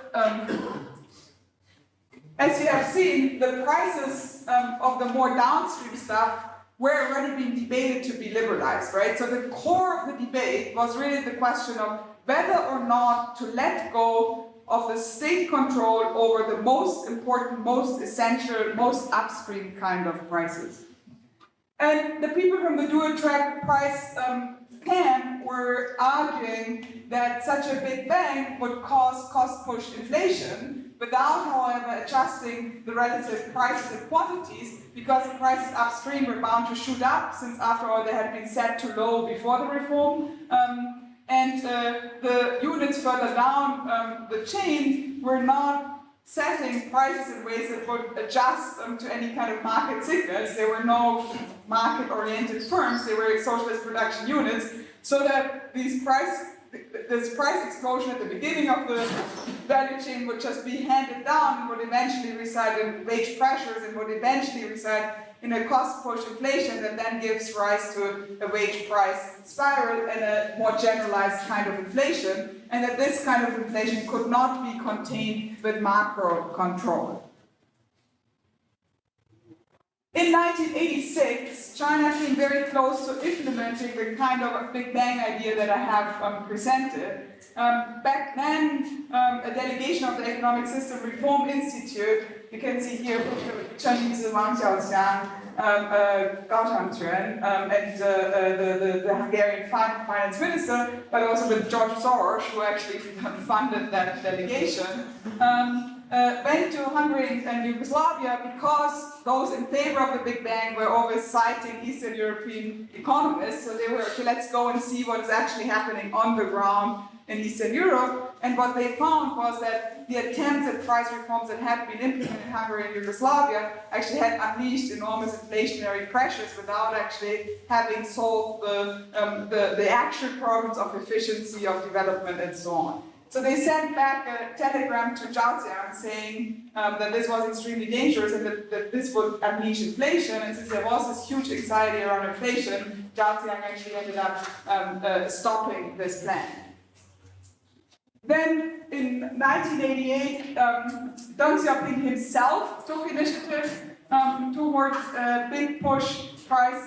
prices of the more downstream stuff were already being debated to be liberalized, right? So the core of the debate was really the question of whether or not to let go of the state control over the most important, most essential, most upstream kind of prices. And the people from the dual track price camp were arguing that such a big bang would cause cost-push inflation without, however, adjusting the relative prices and quantities, because the prices upstream were bound to shoot up, since after all they had been set too low before the reform. And the units further down the chain were not setting prices in ways that would adjust to any kind of market signals. There were no market-oriented firms, they were socialist production units, so that this price explosion at the beginning of the value chain would just be handed down and would eventually reside in wage pressures and would eventually reside in a cost-push inflation that then gives rise to a wage price spiral and a more generalized kind of inflation, and that this kind of inflation could not be contained with macro control. In 1986, China came very close to implementing the kind of Big Bang idea that I have presented. Back then, a delegation of the Economic System Reform Institute, you can see here Chinese Wang Xiaoxiang, Gao Changquan, and the Hungarian finance minister, but also with George Soros, who actually funded that delegation. Went to Hungary and Yugoslavia because those in favor of the Big Bang were always citing Eastern European economists, so they were, okay, let's go and see what is actually happening on the ground in Eastern Europe. And what they found was that the attempts at price reforms that had been implemented in Hungary and Yugoslavia actually had unleashed enormous inflationary pressures without actually having solved the actual problems of efficiency, of development, and so on. So they sent back a telegram to Zhao Ziang saying that this was extremely dangerous and that this would unleash inflation. And since there was this huge anxiety around inflation, Zhao Ziang actually ended up stopping this plan. Then in 1988, Deng Xiaoping himself took initiative towards a big push price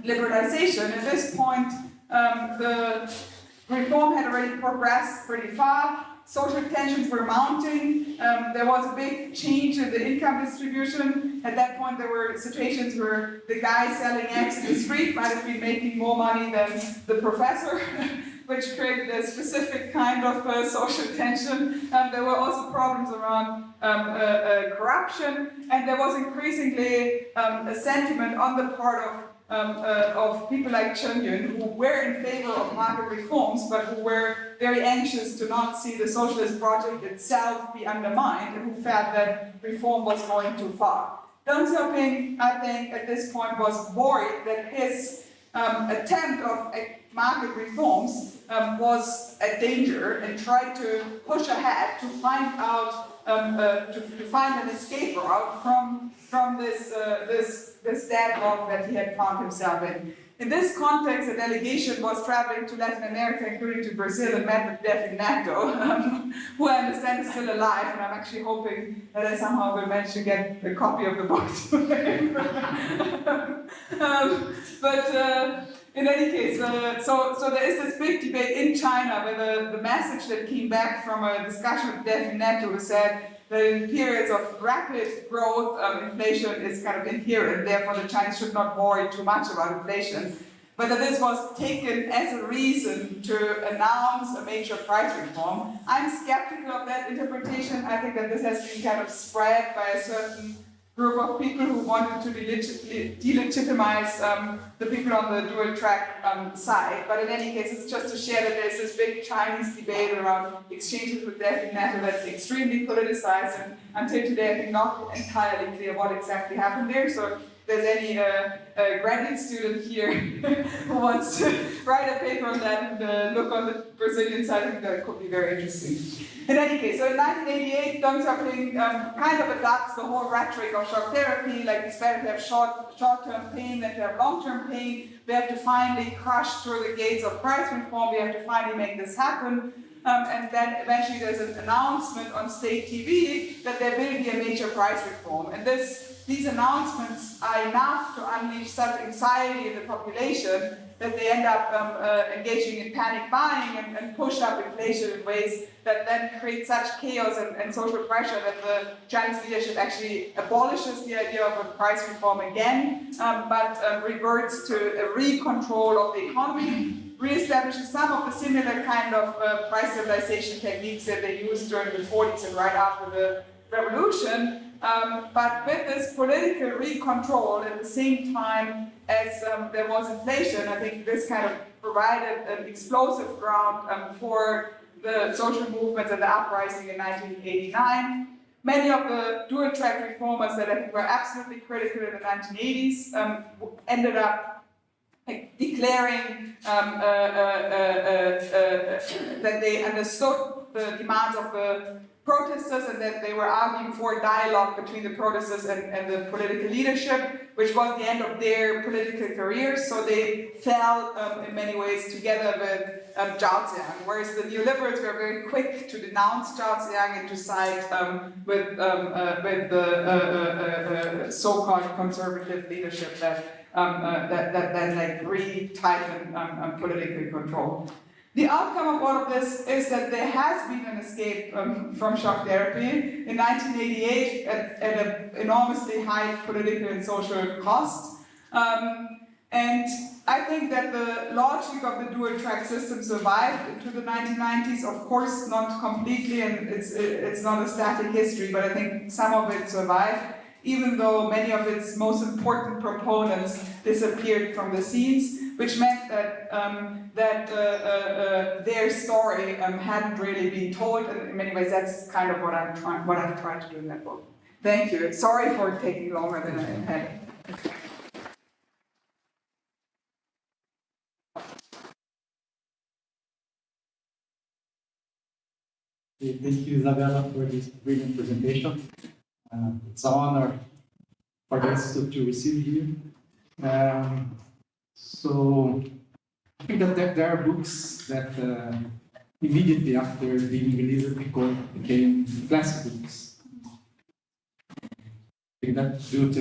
liberalization. At this point, the reform had already progressed pretty far. Social tensions were mounting. There was a big change in the income distribution. At that point, there were situations where the guy selling eggs in the street might have been making more money than the professor, which created a specific kind of social tension. There were also problems around corruption, and there was increasingly a sentiment on the part of people like Chen Yun, who were in favor of market reforms, but who were very anxious to not see the socialist project itself be undermined, and who felt that reform was going too far. Deng Xiaoping, I think, at this point was worried that his attempt of market reforms was a danger, and tried to push ahead to find out, to find an escape route from this deadlock that he had found himself in. In this context, a delegation was traveling to Latin America, including to Brazil, and met with Desenvolvimento, who I understand is still alive, and I'm actually hoping that I somehow will manage to get a copy of the book to him. In any case, so there is this big debate in China where the message that came back from a discussion with Desenvolvimento said that in periods of rapid growth, inflation is kind of inherent, therefore the Chinese should not worry too much about inflation. But that this was taken as a reason to announce a major price reform. I'm skeptical of that interpretation. I think that this has been kind of spread by a certain group of people who wanted to delegitimize the people on the dual track side. But in any case, it's just to share that there's this big Chinese debate around exchanges with Desenvolvimento that's extremely politicized, and until today I think not entirely clear what exactly happened there. So there's any graduate student here who wants to write a paper on that and look on the Brazilian side, I think that could be very interesting. In any case, so in 1988, Deng Xiaoping kind of adopts the whole rhetoric of shock therapy, like it's better to have short-term pain than to have long-term pain. We have to finally crush through the gates of price reform. We have to finally make this happen. And then eventually there's an announcement on state TV that there will be a major price reform. And these announcements are enough to unleash such anxiety in the population that they end up engaging in panic buying and push up inflation in ways that then create such chaos and social pressure that the Chinese leadership actually abolishes the idea of a price reform again, but reverts to a re-control of the economy, re-establishes some of the similar kind of price stabilization techniques that they used during the 40s and right after the revolution, but with this political re-control at the same time as there was inflation. I think this kind of provided an explosive ground for the social movements and the uprising in 1989. Many of the dual-track reformers that I think were absolutely critical in the 1980s ended up declaring that they understood the demands of the protesters and that they were arguing for dialogue between the protesters and the political leadership, which was the end of their political careers. So they fell in many ways together with Zhao Ziyang, whereas the neoliberals were very quick to denounce Zhao Ziyang and to side with the so-called conservative leadership that like re-tightened political control. The outcome of all of this is that there has been an escape from shock therapy in 1988 at an enormously high political and social cost. And I think that the logic of the dual-track system survived into the 1990s, of course not completely, and it's not a static history, but I think some of it survived, even though many of its most important proponents disappeared from the scenes, which meant that their story hadn't really been told, and in many ways that's kind of what I've tried to do in that book. Thank you. Sorry for taking longer than I had. Thank you, Isabella, for this brilliant presentation. It's an honor for us to receive you. So I think that there are books that immediately after being released became classic books. I think that due to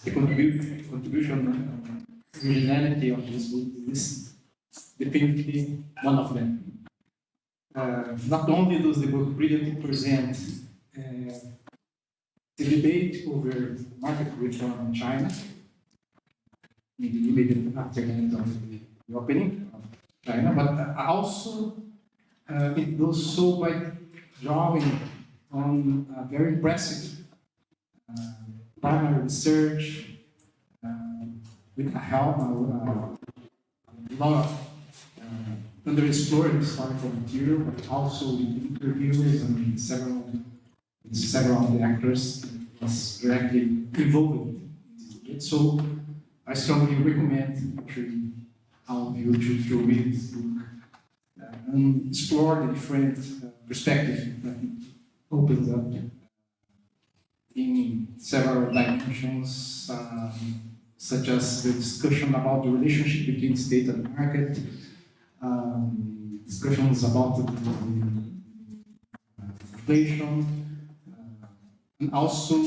the contribution, originality of this book is definitely one of them. Not only does the book brilliantly present the debate over market reform in China, immediately after the end of the opening of China, but also it does so by drawing on very impressive primary research with a help a lot of underexplored historical material, but also with interviewers and several of the actors was directly involved in it. So I strongly recommend actually all of you to read this book and explore the different perspectives that it opens up in several dimensions, such as the discussion about the relationship between state and market, discussions about the inflation, and also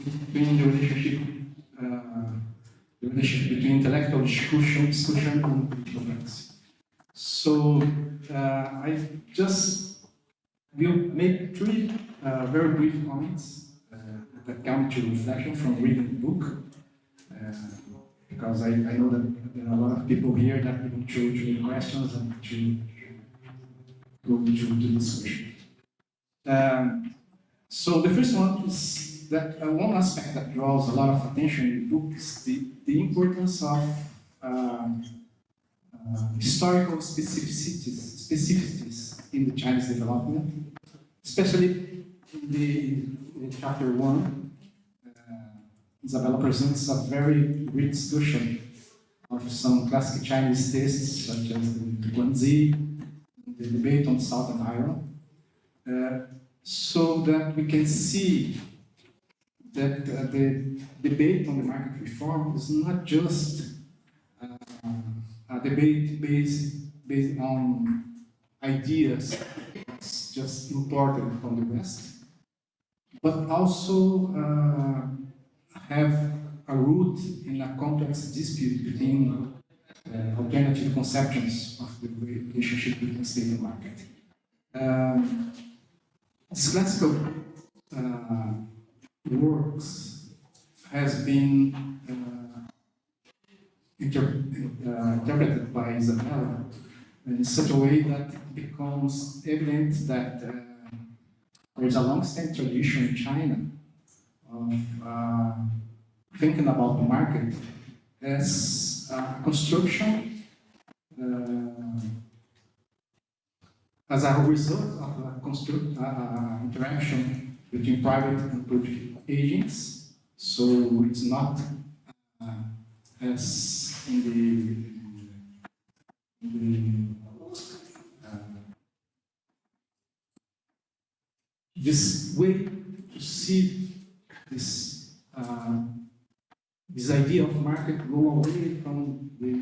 between the relationship between intellectual discussion and political practice. So I just will make three very brief comments that come to reflection from reading the book, because I know that there are a lot of people here that will choose questions and to go into the discussion. So the first one is that one aspect that draws a lot of attention in the book is the importance of historical specificities in the Chinese development, especially in chapter 1, Isabella presents a very rich discussion of some classic Chinese texts, such as the Quando, the debate on Southern Ireland, so that we can see that the debate on the market reform is not just a debate based on ideas just imported from the West, but also have a root in a complex dispute between alternative conceptions of the relationship between state and market. This classical works has been interpreted by Isabella in such a way that it becomes evident that there is a long-standing tradition in China of thinking about the market as a construction, as a result of a interaction between private and public agents. So it's not as this way to see this idea of market go away from the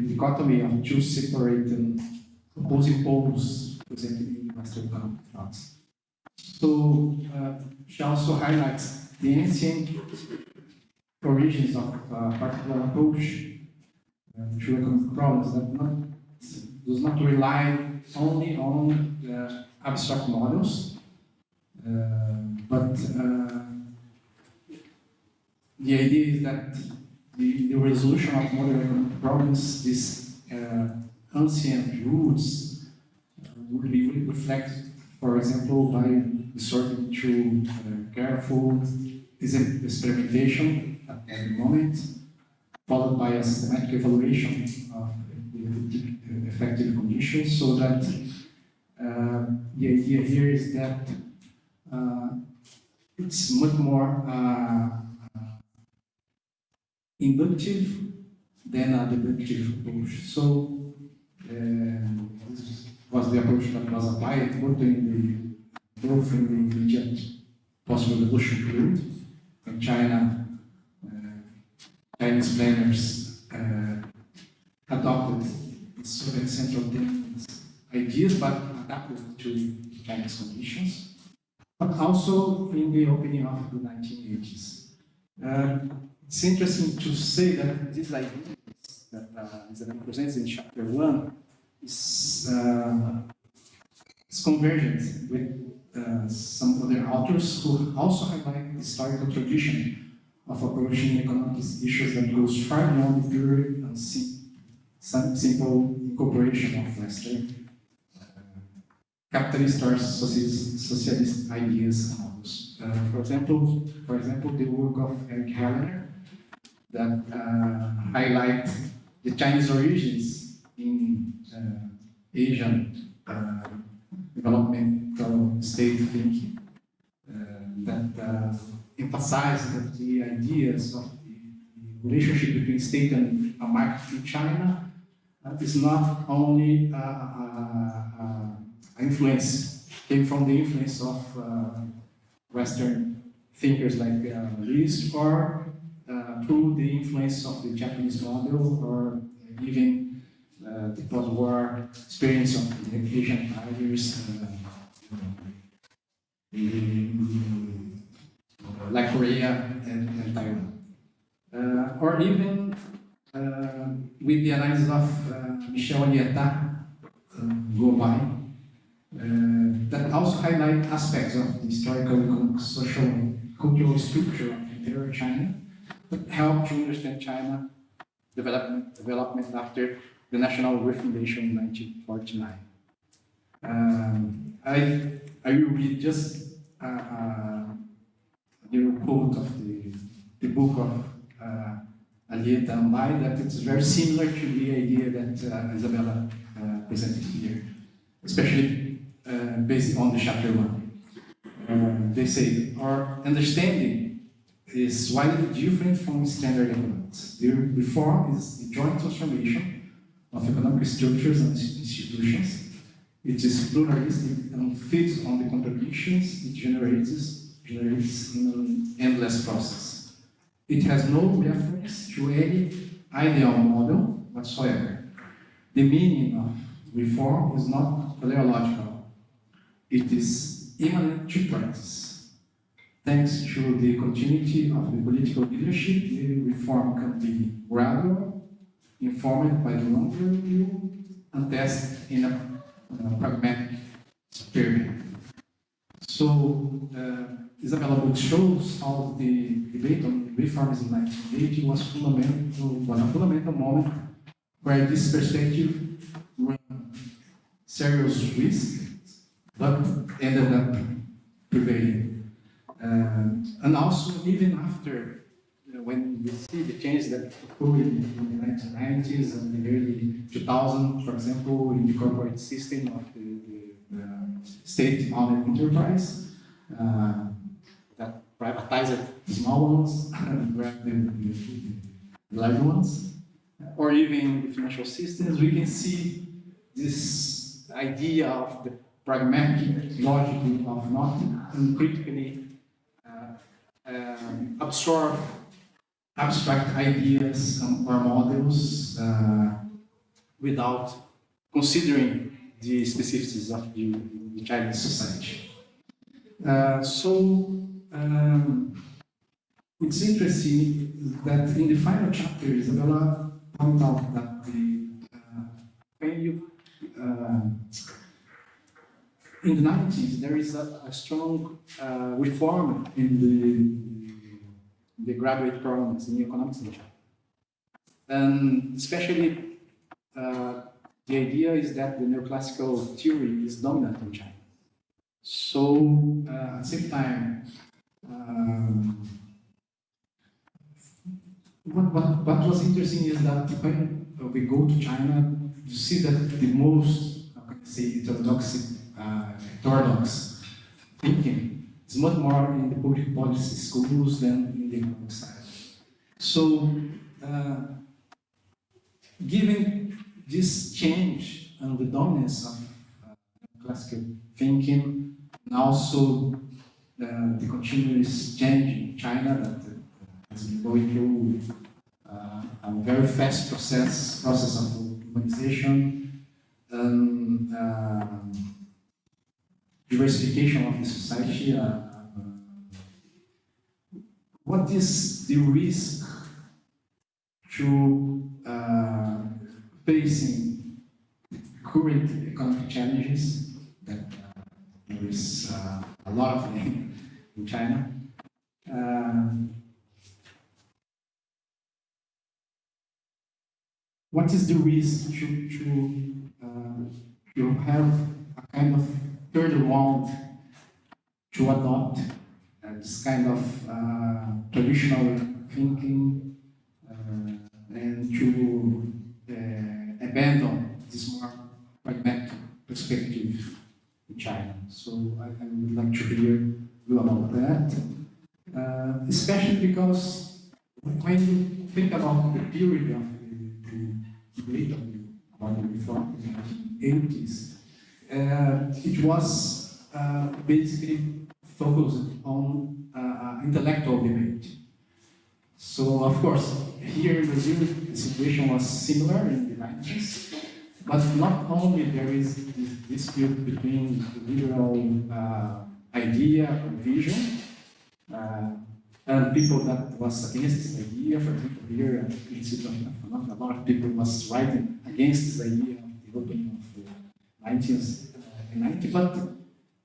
dichotomy of two separate and opposing poles presented in Western thoughts. So she also highlights the ancient origins of a particular approach to economic problems that does not rely only on abstract models, but the idea is that the resolution of modern economic problems, these ancient roots, would be reflected, for example, by resorting to careful experimentation at the moment, followed by a systematic evaluation of the effective conditions, so that the idea here is that it's much more inductive than a deductive approach. So this was the approach that was applied both in the immediate post-revolution period. In China, Chinese planners adopted Soviet central tendency ideas, but adapted to Chinese conditions. But also in the opening of the 1980s. It's interesting to say that these ideas that Isabella presents in chapter 1 is convergent with some other authors who also highlight the historical tradition of approaching economic issues that goes far beyond the pure and simple incorporation of Western capitalist or socialist ideas and models. For example, the work of Eric Hellener that highlight the Chinese origins in Asian developmental state thinking that emphasize that the ideas of the relationship between state and a market in China is not only influence, came from the influence of Western thinkers like List, or through the influence of the Japanese model, or even the post-war experience of the Asian pioneers, like Korea and Taiwan. Or even with the analysis of Michel Alieta, that also highlight aspects of the historical, economic, social, and cultural structure of interior China that help to understand China development after the National Refundation in 1949. I will read just a little quote of the book of Alieta and Bai, that it's very similar to the idea that Isabella presented here, especially based on the chapter 1. they say, our understanding is widely different from standard economics. The reform is the joint transformation of economic structures and institutions. It is pluralistic and feeds on the contradictions it generates in an endless process. It has no reference to any ideal model whatsoever. The meaning of reform is not teleological. It is immanent to practice. Thanks to the continuity of the political leadership, the reform can be gradual, informed by the longer view, and tested in a pragmatic spirit. So, Isabella book shows how the debate on reforms in 1980 was a fundamental moment where this perspective ran serious risk, but ended up prevailing. And also, even after, when we see the changes that occurred in the 1990s and the early 2000s, for example, in the corporate system of the state-owned enterprise, that privatized the small ones and grabbed the large ones, or even the financial systems, we can see this idea of the pragmatic logic of not uncritically absorb abstract ideas or models without considering the specificities of the Chinese society. It's interesting that in the final chapter, Isabella pointed out that when you in the 90s, there is a strong reform in the graduate programs in economics in China. And especially, the idea is that the neoclassical theory is dominant in China. So, at the same time, what was interesting is that when we go to China, you see that the most, how can I say, orthodox thinking is much more in the public policy schools than in the economic side. So, given this change and the dominance of classical thinking, and also the continuous change in China that has been going through a very fast process of urbanization and diversification of the society. What is the risk to facing current economic challenges? That there is a lot of them in China. What is the risk to have a kind of third round to adopt this kind of traditional thinking and to abandon this more pragmatic perspective in China? So I would like to hear you about that, especially because when you think about the period of the debate about the reform in the 80s, it was basically focused on intellectual debate. So, of course, here in Brazil, the situation was similar in the 90s, but not only there is this dispute between the liberal idea or vision and people that was against this idea. For example, here at the Institute of Economics, a lot of people was writing against this idea of the opening of the 1990s, but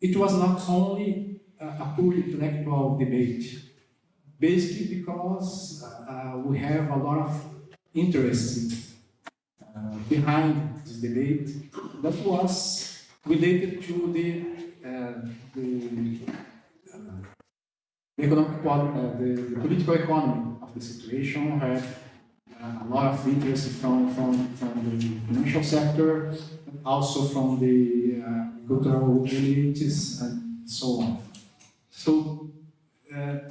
it was not only a pure intellectual debate, basically because we have a lot of interest behind this debate that was related to the political economy of the situation. Had a lot of interest from the financial sector, also from the cultural elites and so on. So the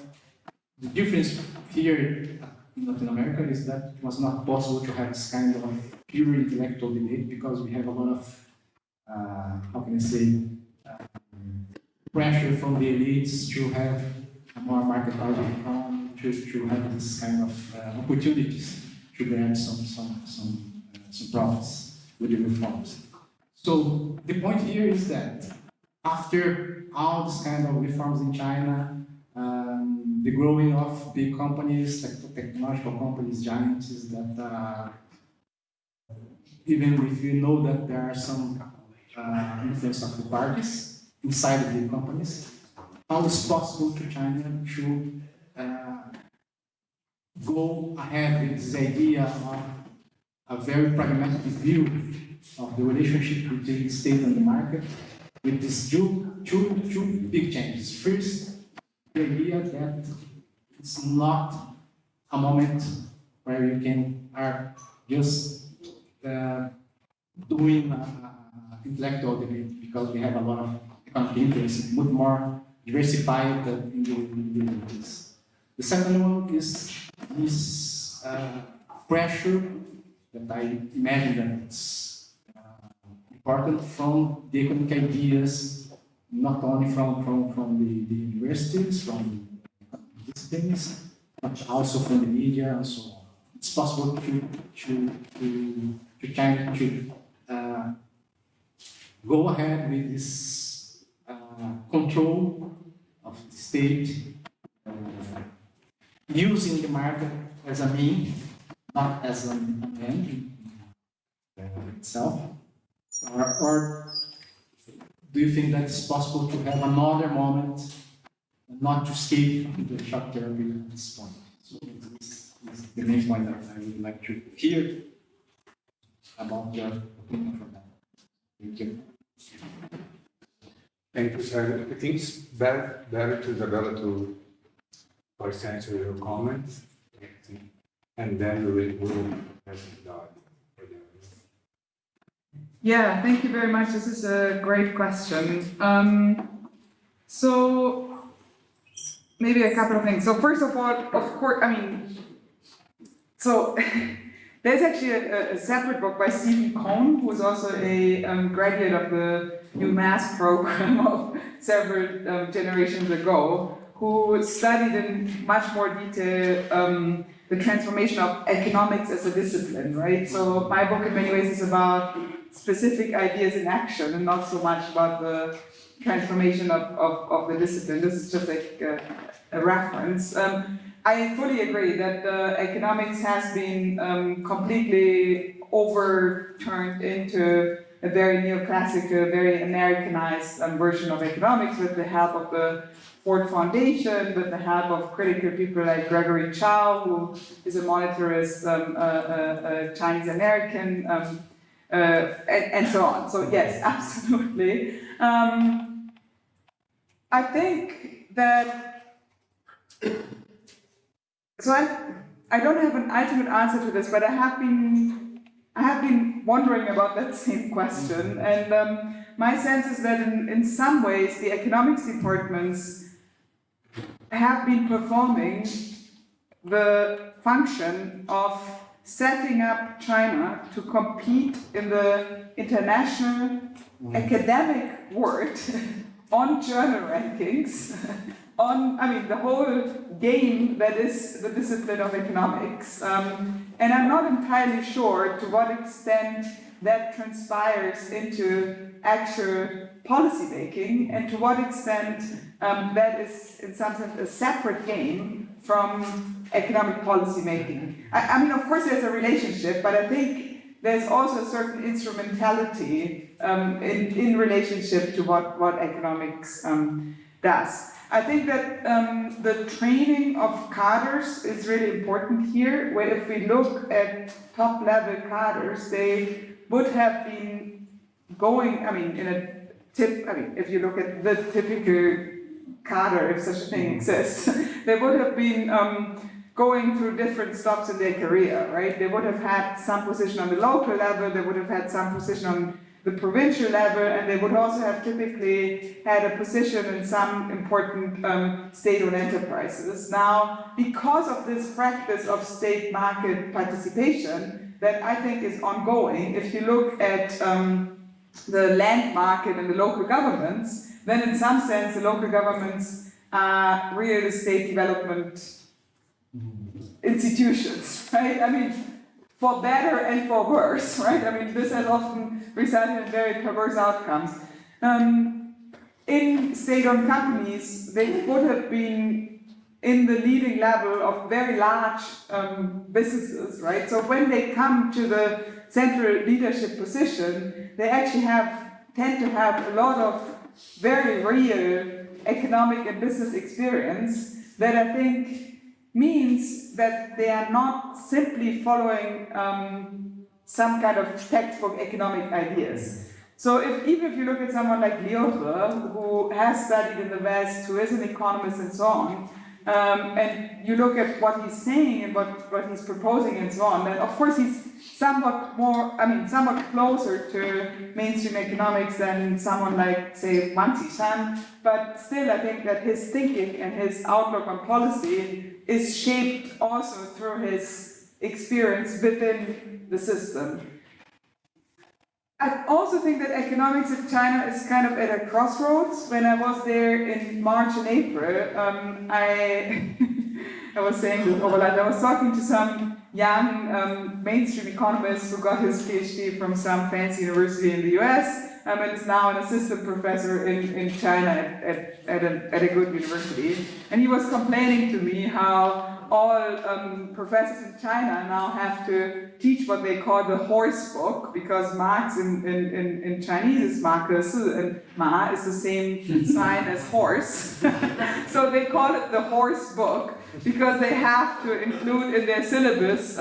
difference here in Latin America is that it was not possible to have this kind of pure intellectual debate because we have a lot of, how can I say, pressure from the elites to have a more market-oriented economy, to have this kind of opportunities to grab some profits with the reforms. So the point here is that after all this kind of reforms in China, the growing of big companies, technological companies, giants, is that even if you know that there are some influence of the parties inside of the companies, how is possible to China to go ahead with this idea of a very pragmatic view of the relationship between the state and the market with these two big changes. First, the idea that it's not a moment where you can are just doing intellectual debate because we have a lot of economic interests, much more diversified in the entities. The second one is this pressure that I imagine that it's important from the economic ideas, not only from the universities, from the disciplines, but also from the media and so on. It's possible to China to go ahead with this control of the state, using the market as a mean, not as an end itself. Or do you think that it's possible to have another moment, not to escape the shock therapy at this point? So this is the main point that I would like to hear about your opinion from that. Thank you. Thank you, sir. I think it's better to Isabella to first answer your comments, and then we will pass it on. Yeah, thank you very much. This is a great question. So maybe a couple of things. So first of all, of course, so there's actually a separate book by Stephen Cohn, who is also a graduate of the UMass program of several generations ago, who studied in much more detail the transformation of economics as a discipline, right? So my book in many ways is about specific ideas in action and not so much about the transformation of the discipline. This is just like a reference. I fully agree that economics has been completely overturned into a very neoclassical, very Americanized version of economics with the help of the Ford Foundation, with the help of critical people like Gregory Chow, who is a monetarist, a Chinese American, and so on. So yes, absolutely. I think that, so I don't have an ultimate answer to this, but I have been wondering about that same question, and my sense is that in some ways the economics departments have been performing the function of setting up China to compete in the international academic world on journal rankings, on, the whole game that is the discipline of economics. And I'm not entirely sure to what extent that transpires into actual policy making, and to what extent that is, in some sense, a separate game from economic policy making. Of course there's a relationship, but I think there's also a certain instrumentality in relationship to what economics does. I think that the training of cadres is really important here, where if we look at top-level cadres, they would have been going, if you look at the typical cadre, if such a thing exists, they would have been going through different stops in their career, right? They would have had some position on the local level, they would have had some position on the provincial level, and they would also have typically had a position in some important state-owned enterprises. Now, because of this practice of state market participation that I think is ongoing, if you look at the land market and the local governments, then in some sense the local governments are real estate development institutions, right? I mean, for better and for worse, right? I mean, this has often resulted in very perverse outcomes. In state-owned companies, they would have been in the leading level of very large businesses, right? So when they come to the central leadership position, they actually tend to have a lot of very real economic and business experience that I think means that they are not simply following some kind of textbook economic ideas. So even if you look at someone like Liothe, who has studied in the West, who is an economist and so on, and you look at what he's saying and what he's proposing and so on, then of course he's somewhat closer to mainstream economics than someone like, say, Wang Xishan, but still I think that his thinking and his outlook on policy is shaped also through his experience within the system. I also think that economics in China is kind of at a crossroads. When I was there in March and April, I was saying this over lunch, I was talking to some young mainstream economist who got his PhD from some fancy university in the US, and is now an assistant professor in China at a good university. And he was complaining to me how all professors in China now have to teach what they call the horse book, because Marx in Chinese is Ma Ke Si, and Ma is the same sign as horse. So they call it the horse book, because they have to include in their syllabus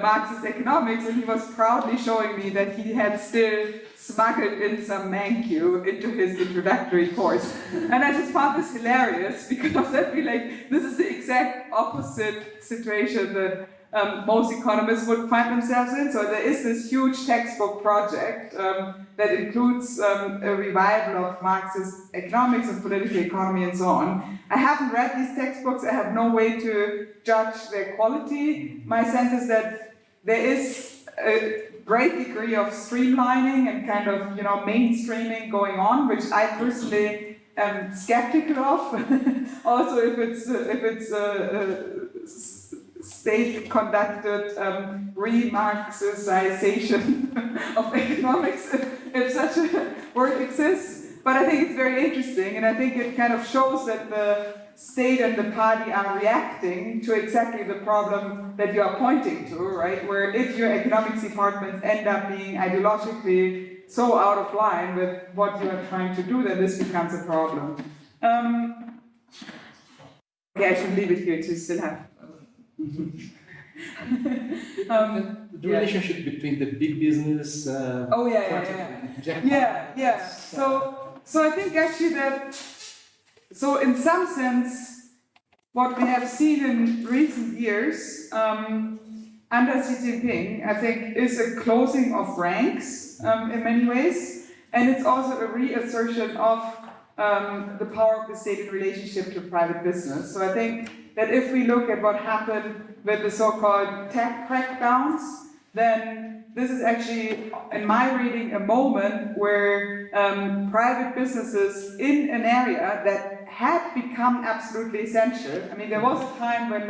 Marxist economics, and he was proudly showing me that he had still smuggled in some Manchu into his introductory course. And I just found this hilarious, because I feel like this is the exact opposite situation that most economists would find themselves in. So there is this huge textbook project that includes a revival of Marxist economics and political economy and so on. I haven't read these textbooks, I have no way to judge their quality. My sense is that there is a great degree of streamlining and kind of, mainstreaming going on, which I personally am skeptical of. Also, if it's state-conducted re-Marxization of economics, if such a word exists. But I think it's very interesting, and I think it kind of shows that the state and the party are reacting to exactly the problem that you are pointing to, right? Where if your economics departments end up being ideologically so out of line with what you are trying to do, then this becomes a problem. Okay, I should leave it here to still have. The relationship between the big business. So I think actually that. So in some sense, what we have seen in recent years under Xi Jinping, I think, is a closing of ranks in many ways, and it's also a reassertion of the power of the state in relationship to private business. So I think that if we look at what happened with the so-called tech crackdowns, then this is actually, in my reading, a moment where private businesses in an area that had become absolutely essential. I mean, there was a time when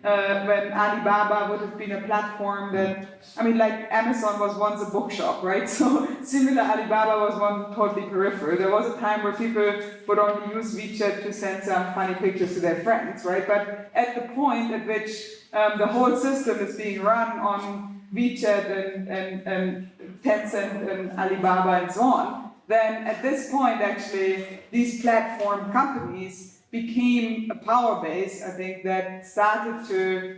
when Alibaba would have been a platform that, Amazon was once a bookshop, right? So similar, Alibaba was one totally peripheral. There was a time where people would only use WeChat to send some funny pictures to their friends, right? But at the point at which the whole system is being run on WeChat and Tencent and Alibaba and so on, then at this point, actually, these platform companies became a power base, I think, that started to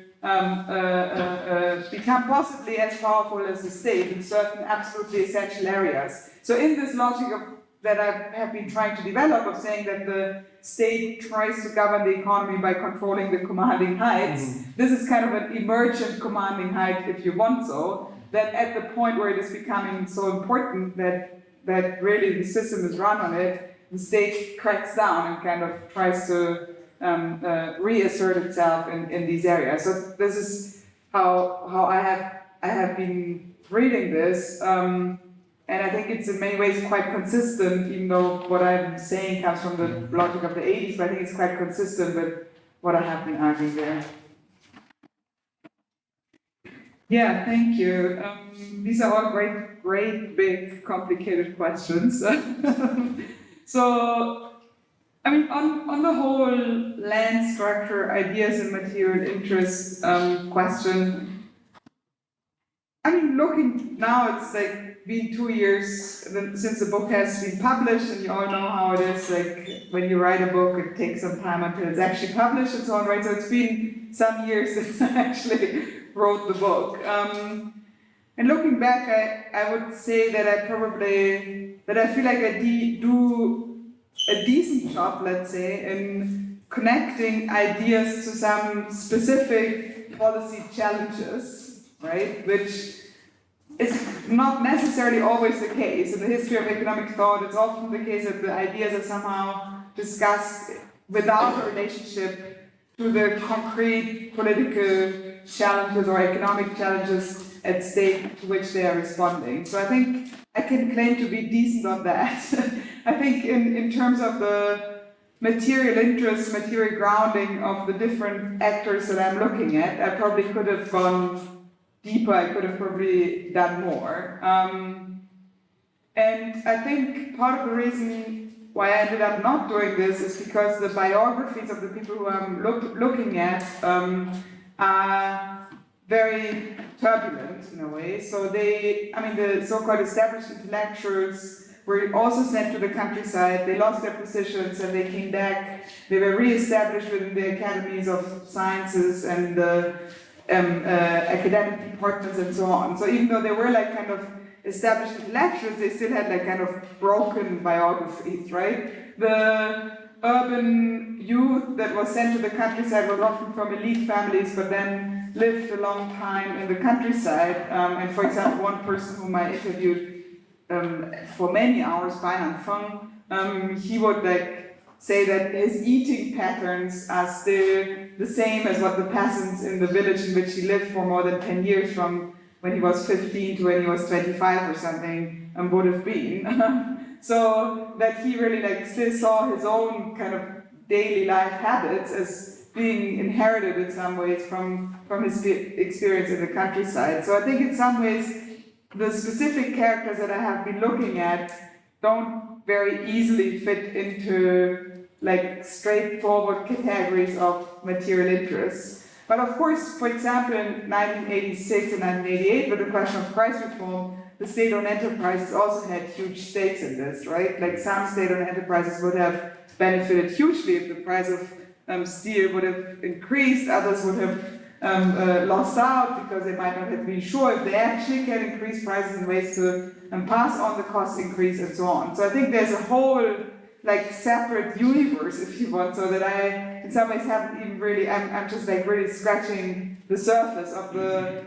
become possibly as powerful as the state in certain absolutely essential areas. So in this logic that I have been trying to develop of saying that the state tries to govern the economy by controlling the commanding heights, this is kind of an emergent commanding height, if you want so. then at the point where it is becoming so important that really the system is run on it, the state cracks down and kind of tries to reassert itself in these areas. So this is how I have been reading this, and I think it's in many ways quite consistent, even though what I'm saying comes from the logic of the 80s, but I think it's quite consistent with what I have been arguing there. Yeah, thank you. These are all great, big, complicated questions. So, I mean, on the whole land structure, ideas and material interest question, I mean, looking now, it's like been 2 years since the book has been published, and you all know how it is, like when you write a book, it takes some time until it's actually published and so on, right? So it's been some years since I actually wrote the book. And looking back, I would say that I feel like I do a decent job, let's say, in connecting ideas to some specific policy challenges, right? Which is not necessarily always the case. In the history of economic thought, it's often the case that the ideas are somehow discussed without a relationship to the concrete political challenges or economic challenges at stake to which they are responding. So I think I can claim to be decent on that. I think in terms of the material interest, material grounding of the different actors that I'm looking at, I probably could have gone deeper, I could have probably done more. And I think part of the reason why I ended up not doing this is because the biographies of the people who I'm looking at are very turbulent in a way. So the so-called established intellectuals were also sent to the countryside, they lost their positions and they came back, they were re-established within the academies of sciences and the academic departments and so on. So even though they were like kind of established intellectuals, they still had like kind of broken biographies, right? The urban youth that was sent to the countryside was often from elite families, but then lived a long time in the countryside. And for example, one person whom I interviewed for many hours, Bainan Feng, he would like say that his eating patterns are still the same as what the peasants in the village in which he lived for more than 10 years from when he was 15 to when he was 25 or something would have been. So that he really like still saw his own kind of daily life habits as being inherited in some ways from his experience in the countryside. So I think in some ways the specific characters that I have been looking at don't very easily fit into like straightforward categories of material interests. But of course, for example, in 1986 and 1988, with the question of price reform, the state-owned enterprises also had huge stakes in this, right? Like some state-owned enterprises would have benefited hugely if the price of steel would have increased, others would have lost out because they might not have been sure if they actually can increase prices in ways to pass on the cost increase and so on. So I think there's a whole like separate universe, if you want, so that I in some ways haven't even really, I'm just like really scratching the surface of the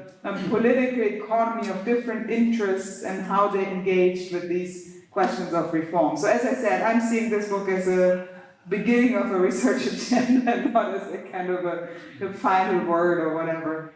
political economy of different interests and how they engage with these questions of reform. So as I said, I'm seeing this book as a beginning of a research agenda and not as a kind of a final word or whatever.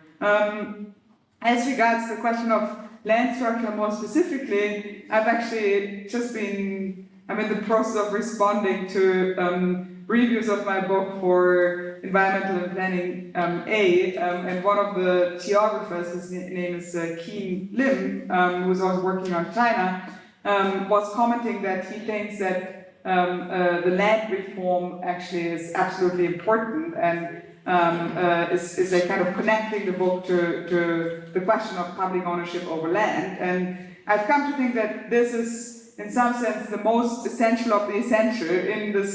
As regards the question of land structure more specifically, I've actually just been, I'm in the process of responding to reviews of my book for Environmental and Planning A, and one of the geographers, his name is Keen Lim, who's also working on China, was commenting that he thinks that the land reform actually is absolutely important and is a kind of connecting the book to the question of public ownership over land. And I've come to think that this is, in some sense, the most essential of the essential in the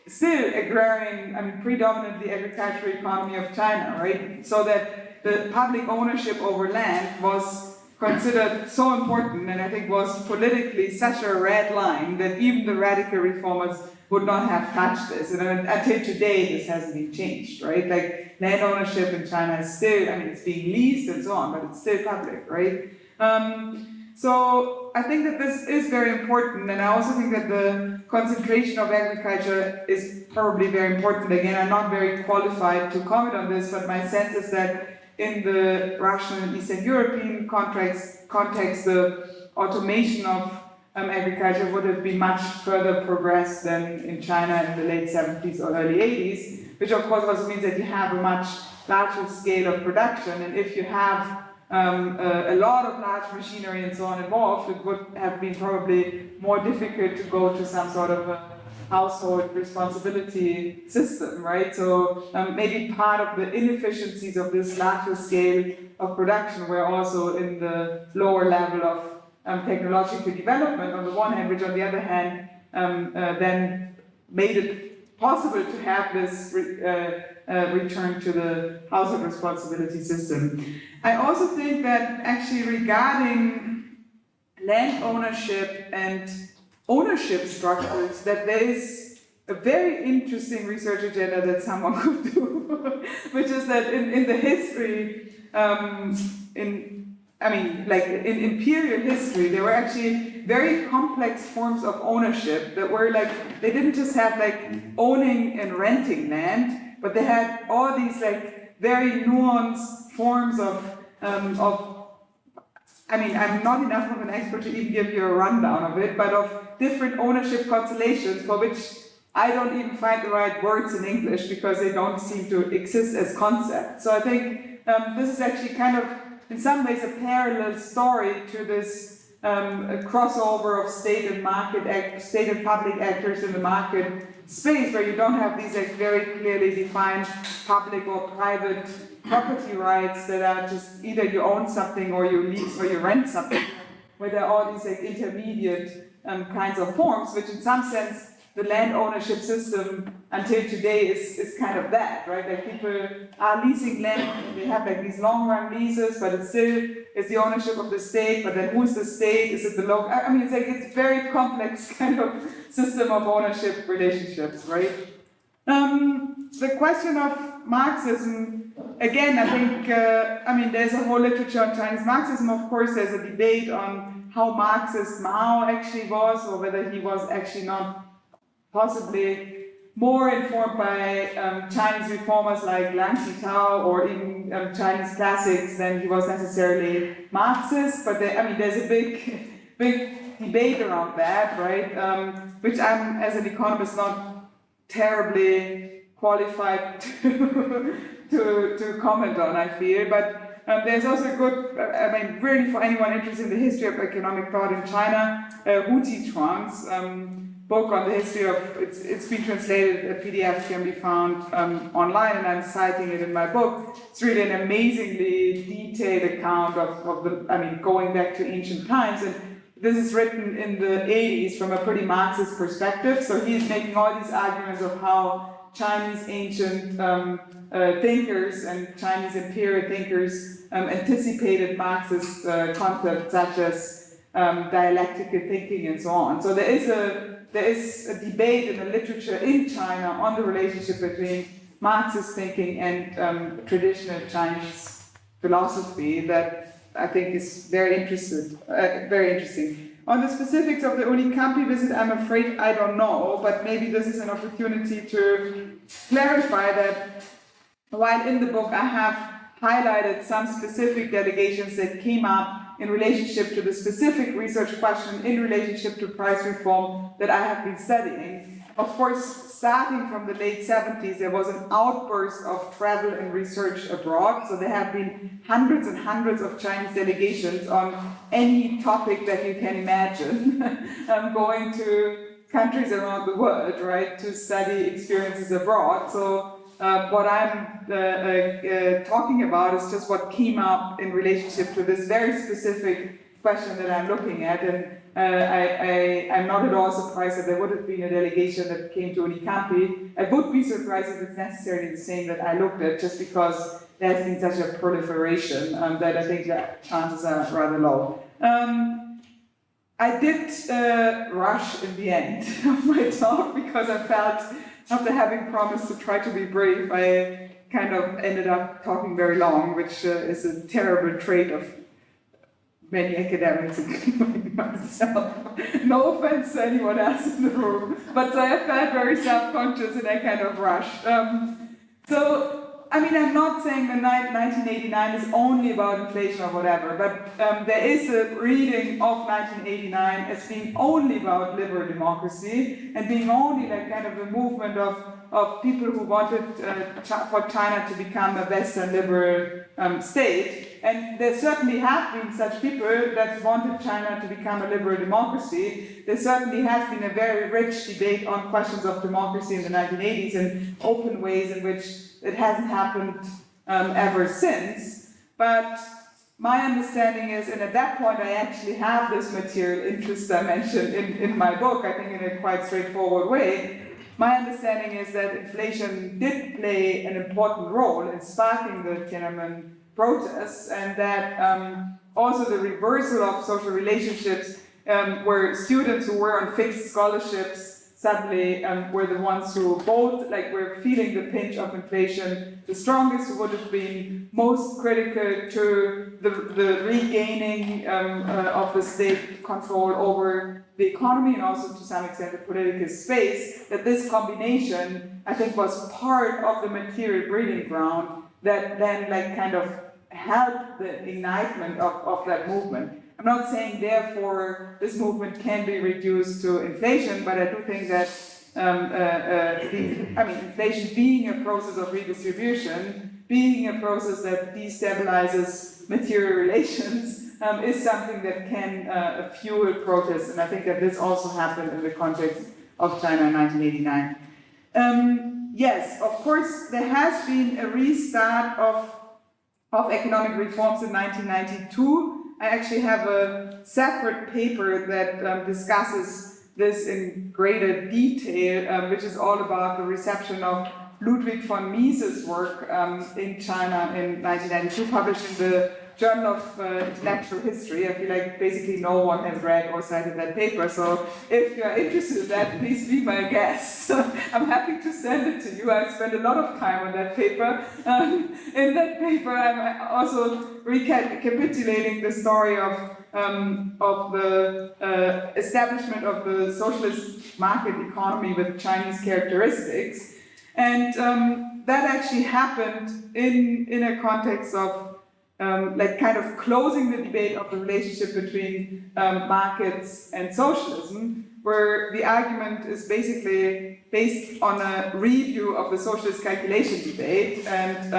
still agrarian, I mean, predominantly agricultural economy of China, right? So that the public ownership over land was considered so important, and I think was politically such a red line that even the radical reformers would not have touched this. And until today, this hasn't been changed, right? Like land ownership in China is still, I mean, it's being leased and so on, but it's still public, right? So I think that this is very important, and I also think that the concentration of agriculture is probably very important. Again, I'm not very qualified to comment on this, but my sense is that in the Russian and Eastern European context, the automation of agriculture would have been much further progressed than in China in the late 70s or early 80s, which of course also means that you have a much larger scale of production, and if you have a lot of large machinery and so on involved, it would have been probably more difficult to go to some sort of a household responsibility system, right? So maybe part of the inefficiencies of this larger scale of production were also in the lower level of technological development on the one hand, which on the other hand then made it possible to have this return to the household responsibility system. I also think that actually regarding land ownership and ownership structures, that there is a very interesting research agenda that someone could do, which is that in the history, in imperial history, there were actually very complex forms of ownership that were like, they didn't just have like owning and renting land, but they had all these like very nuanced forms of I mean, I'm not enough of an expert to even give you a rundown of it, but of different ownership constellations for which I don't even find the right words in English because they don't seem to exist as concepts. So I think this is actually kind of, in some ways, a parallel story to this crossover of state and public actors in the market space, where you don't have these like very clearly defined public or private property rights that are just either you own something or you lease or you rent something, where there are all these like intermediate kinds of forms, which in some sense the land ownership system until today is kind of that, right? Like people are leasing land, they have like these long-run leases, but it's still the ownership of the state, but then who's the state? Is it the local? I mean, it's very complex kind of system of ownership relationships, right? The question of Marxism, again, I think, there's a whole literature on Chinese Marxism. Of course, there's a debate on how Marxist Mao actually was, or whether he was actually not possibly more informed by Chinese reformers like Liang Zitao or even Chinese classics than he was necessarily Marxist. But there's a big debate around that, right? Which I'm, as an economist, not terribly qualified to comment on, I feel. But there's also a good, really for anyone interested in the history of economic thought in China, Hu Zhichuang's book on the history of, it's been translated, a PDF can be found online, and I'm citing it in my book. It's really an amazingly detailed account of the, going back to ancient times, and this is written in the 80s from a pretty Marxist perspective, so he's making all these arguments of how Chinese ancient thinkers and Chinese imperial thinkers anticipated Marxist concepts such as dialectical thinking and so on. So there is a debate in the literature in China on the relationship between Marxist thinking and traditional Chinese philosophy that I think is very interesting. On the specifics of the Unicampi visit, I'm afraid I don't know, but maybe this is an opportunity to clarify that while in the book I have highlighted some specific delegations that came up in relationship to the specific research question in relationship to price reform that I have been studying. Of course, starting from the late 70s, there was an outburst of travel and research abroad. So there have been hundreds and hundreds of Chinese delegations on any topic that you can imagine, going to countries around the world, right, to study experiences abroad. So what I'm talking about is just what came up in relationship to this very specific question that I'm looking at, and I'm not at all surprised that there would have been a delegation that came to Unicampi. I would be surprised if it's necessarily the same that I looked at, just because there has been such a proliferation that I think that chances are rather low. I did rush in the end of my talk because I felt, after having promised to try to be brief, I kind of ended up talking very long, which is a terrible trait of many academics, including myself. No offense to anyone else in the room, but I felt very self-conscious and I kind of rushed. So, I mean, I'm not saying the 1989 is only about inflation or whatever, but there is a reading of 1989 as being only about liberal democracy and being only like kind of a movement of people who wanted for China to become a Western liberal state. And there certainly have been such people that wanted China to become a liberal democracy. There certainly has been a very rich debate on questions of democracy in the 1980s and open ways in which it hasn't happened ever since. But my understanding is, and at that point I actually have this material interest dimension in my book, I think in a quite straightforward way. My understanding is that inflation did play an important role in sparking the Tiananmen protests, and that also the reversal of social relationships, where students who were on fixed scholarships suddenly were the ones who both were feeling the pinch of inflation the strongest, who would have been most critical to the regaining of the state control over the economy and also to some extent the political space, that this combination, I think, was part of the material breeding ground that then kind of helped the ignitement of that movement. I'm not saying, therefore, this movement can be reduced to inflation, but I do think that, inflation being a process of redistribution, being a process that destabilizes material relations, is something that can fuel protests, and I think that this also happened in the context of China in 1989. Yes, of course, there has been a restart of economic reforms in 1992. I actually have a separate paper that discusses this in greater detail, which is all about the reception of Ludwig von Mises' work in China in 1992, published in the Journal of Intellectual History. I feel like basically no one has read or cited that paper, so if you're interested in that, please be my guest. I'm happy to send it to you. I've spent a lot of time on that paper. In that paper, I'm also recapitulating the story of the establishment of the socialist market economy with Chinese characteristics. And that actually happened in a context of kind of closing the debate of the relationship between markets and socialism, where the argument is basically based on a review of the socialist calculation debate, and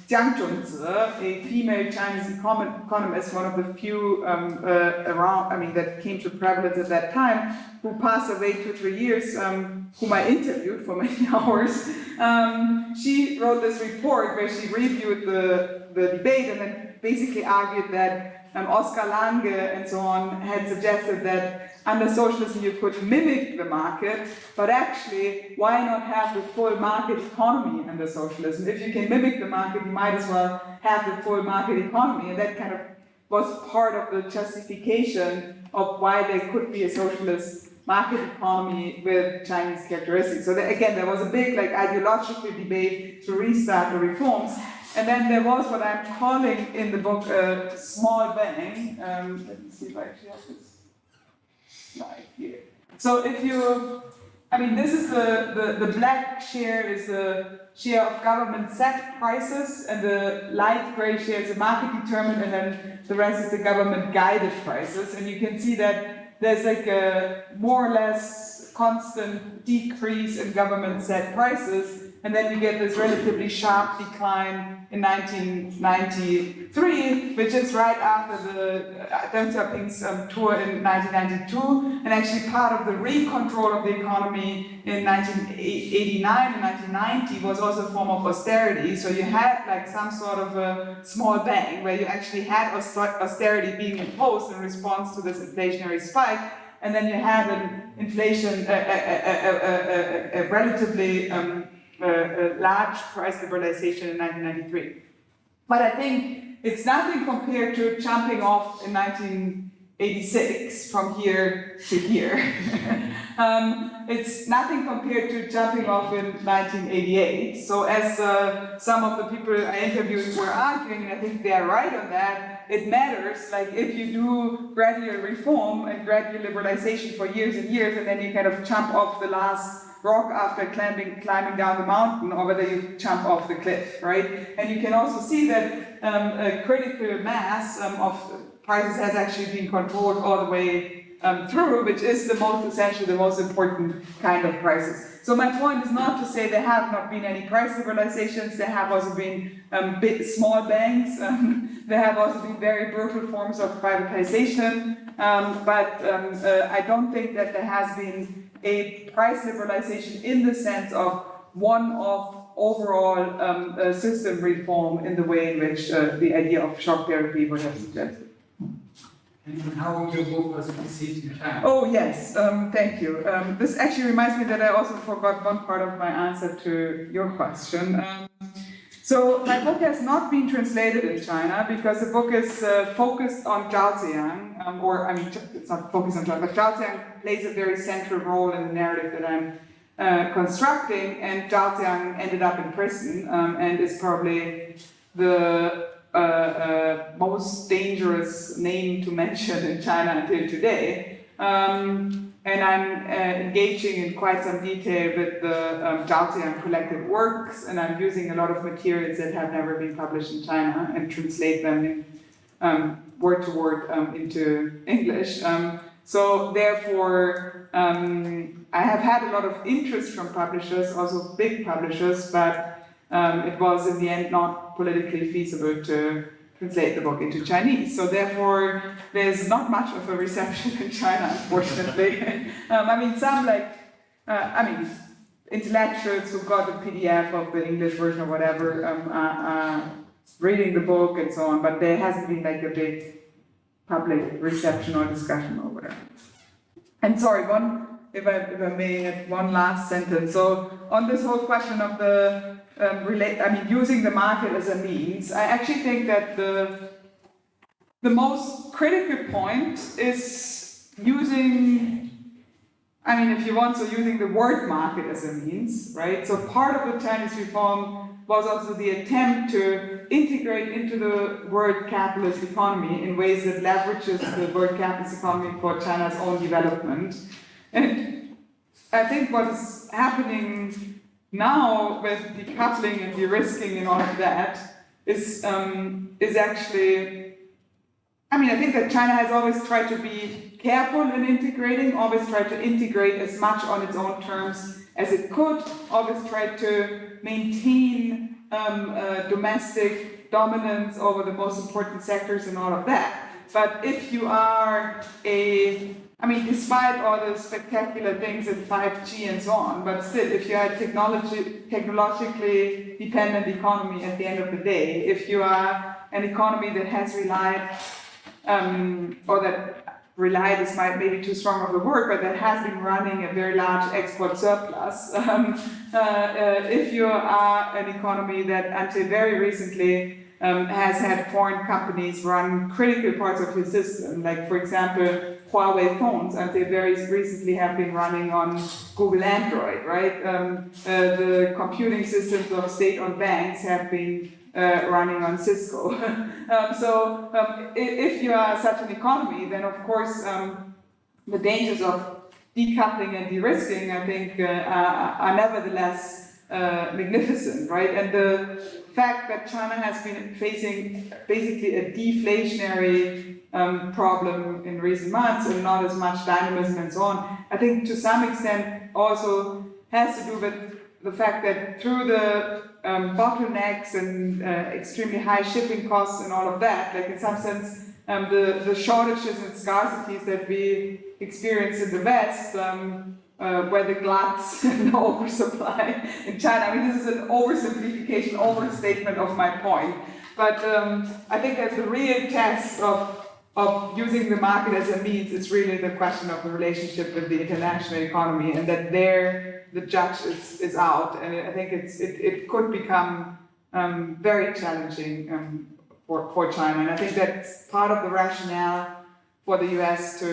Jiang Zhongzi, a female Chinese economist, one of the few around, that came to prevalence at that time, who passed away 2 or 3 years, whom I interviewed for many hours. She wrote this report where she reviewed the debate and then basically argued that Oscar Lange and so on had suggested that under socialism you could mimic the market, but actually why not have the full market economy under socialism? If you can mimic the market, you might as well have the full market economy, and that kind of was part of the justification of why there could be a socialist market economy with Chinese characteristics. So again, there was a big ideological debate to restart the reforms. And then there was what I'm calling in the book a small bang. Let me see if I actually have this slide here. So if you, this is the black share is the share of government set prices, and the light gray share is the market determined, and then the rest is the government guided prices. And you can see that there's a more or less constant decrease in government set prices. And then you get this relatively sharp decline in 1993, which is right after the Deng Xiaoping's tour in 1992, and actually part of the recontrol of the economy in 1989 and 1990 was also a form of austerity. So you had some sort of a small bang where you actually had austerity being imposed in response to this inflationary spike, and then you had an inflation, a relatively large price liberalization in 1993. But I think it's nothing compared to jumping off in 1989 86 from here to here. It's nothing compared to jumping off in 1988. So as some of the people I interviewed were arguing, and I think they're right on that, it matters, like if you do gradual reform and gradual liberalization for years and years, and then you kind of jump off the last rock after climbing down the mountain, or whether you jump off the cliff, right? And you can also see that a critical mass of prices has actually been controlled all the way through, which is the most essential, the most important kind of crisis. So my point is not to say there have not been any price liberalizations, there have also been big, small banks, there have also been very brutal forms of privatization, but I don't think that there has been a price liberalization in the sense of one-off overall system reform in the way in which the idea of shock therapy would have suggested. And how your book was received in China? Oh yes, thank you. This actually reminds me that I also forgot one part of my answer to your question. So my book has not been translated in China because the book is focused on Zhaoziang, or I mean, it's not focused on China, but Zhaoziang plays a very central role in the narrative that I'm constructing, and Zhaoziang ended up in prison and is probably the most dangerous name to mention in China until today. And I'm engaging in quite some detail with the Zhaoziang collected works, and I'm using a lot of materials that have never been published in China and translate them word to word into English. So therefore, I have had a lot of interest from publishers, also big publishers, but it was in the end not politically feasible to translate the book into Chinese. So therefore, there's not much of a reception in China, unfortunately. I mean, some intellectuals who got a PDF of the English version or whatever are reading the book and so on, but there hasn't been like a big public reception or discussion or whatever. And sorry, if I may add one last sentence. So on this whole question of the using the market as a means, I actually think that the most critical point is using, if you want, so using the word market as a means, right? So part of the Chinese reform was also the attempt to integrate into the word capitalist economy in ways that leverages the word capitalist economy for China's own development. And I think what is happening now with decoupling and de-risking and all of that is actually, I think that China has always tried to be careful in integrating, always tried to integrate as much on its own terms as it could, always tried to maintain domestic dominance over the most important sectors and all of that. But if you are despite all the spectacular things in 5G and so on, but still, if you are a technologically dependent economy at the end of the day, if you are an economy that has relied, or that relied is maybe too strong of a word, but that has been running a very large export surplus, if you are an economy that until very recently has had foreign companies run critical parts of your system, like for example, Huawei phones, and they very recently have been running on Google Android, right? The computing systems of state-owned banks have been running on Cisco. If you are such an economy, then of course the dangers of decoupling and de-risking, I think, are nevertheless magnificent, right? And the fact that China has been facing basically a deflationary problem in recent months and not as much dynamism and so on, I think to some extent also has to do with the fact that through the bottlenecks and extremely high shipping costs and all of that, like in some sense, the shortages and scarcities that we experience in the West, where the gluts and the oversupply in China. This is an oversimplification, overstatement of my point. But I think that the real test of using the market as a means is really the question of the relationship with the international economy, and that there the judge is out, and I think it could become very challenging for China, and I think that's part of the rationale for the US to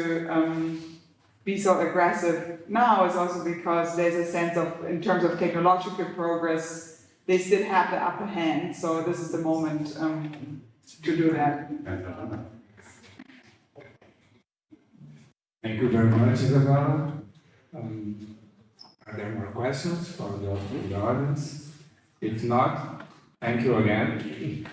be so aggressive now is also because there's a sense of, in terms of technological progress, they still have the upper hand. So this is the moment to do that. Thank you very much, Isabella. Are there more questions from the audience? If not, thank you again.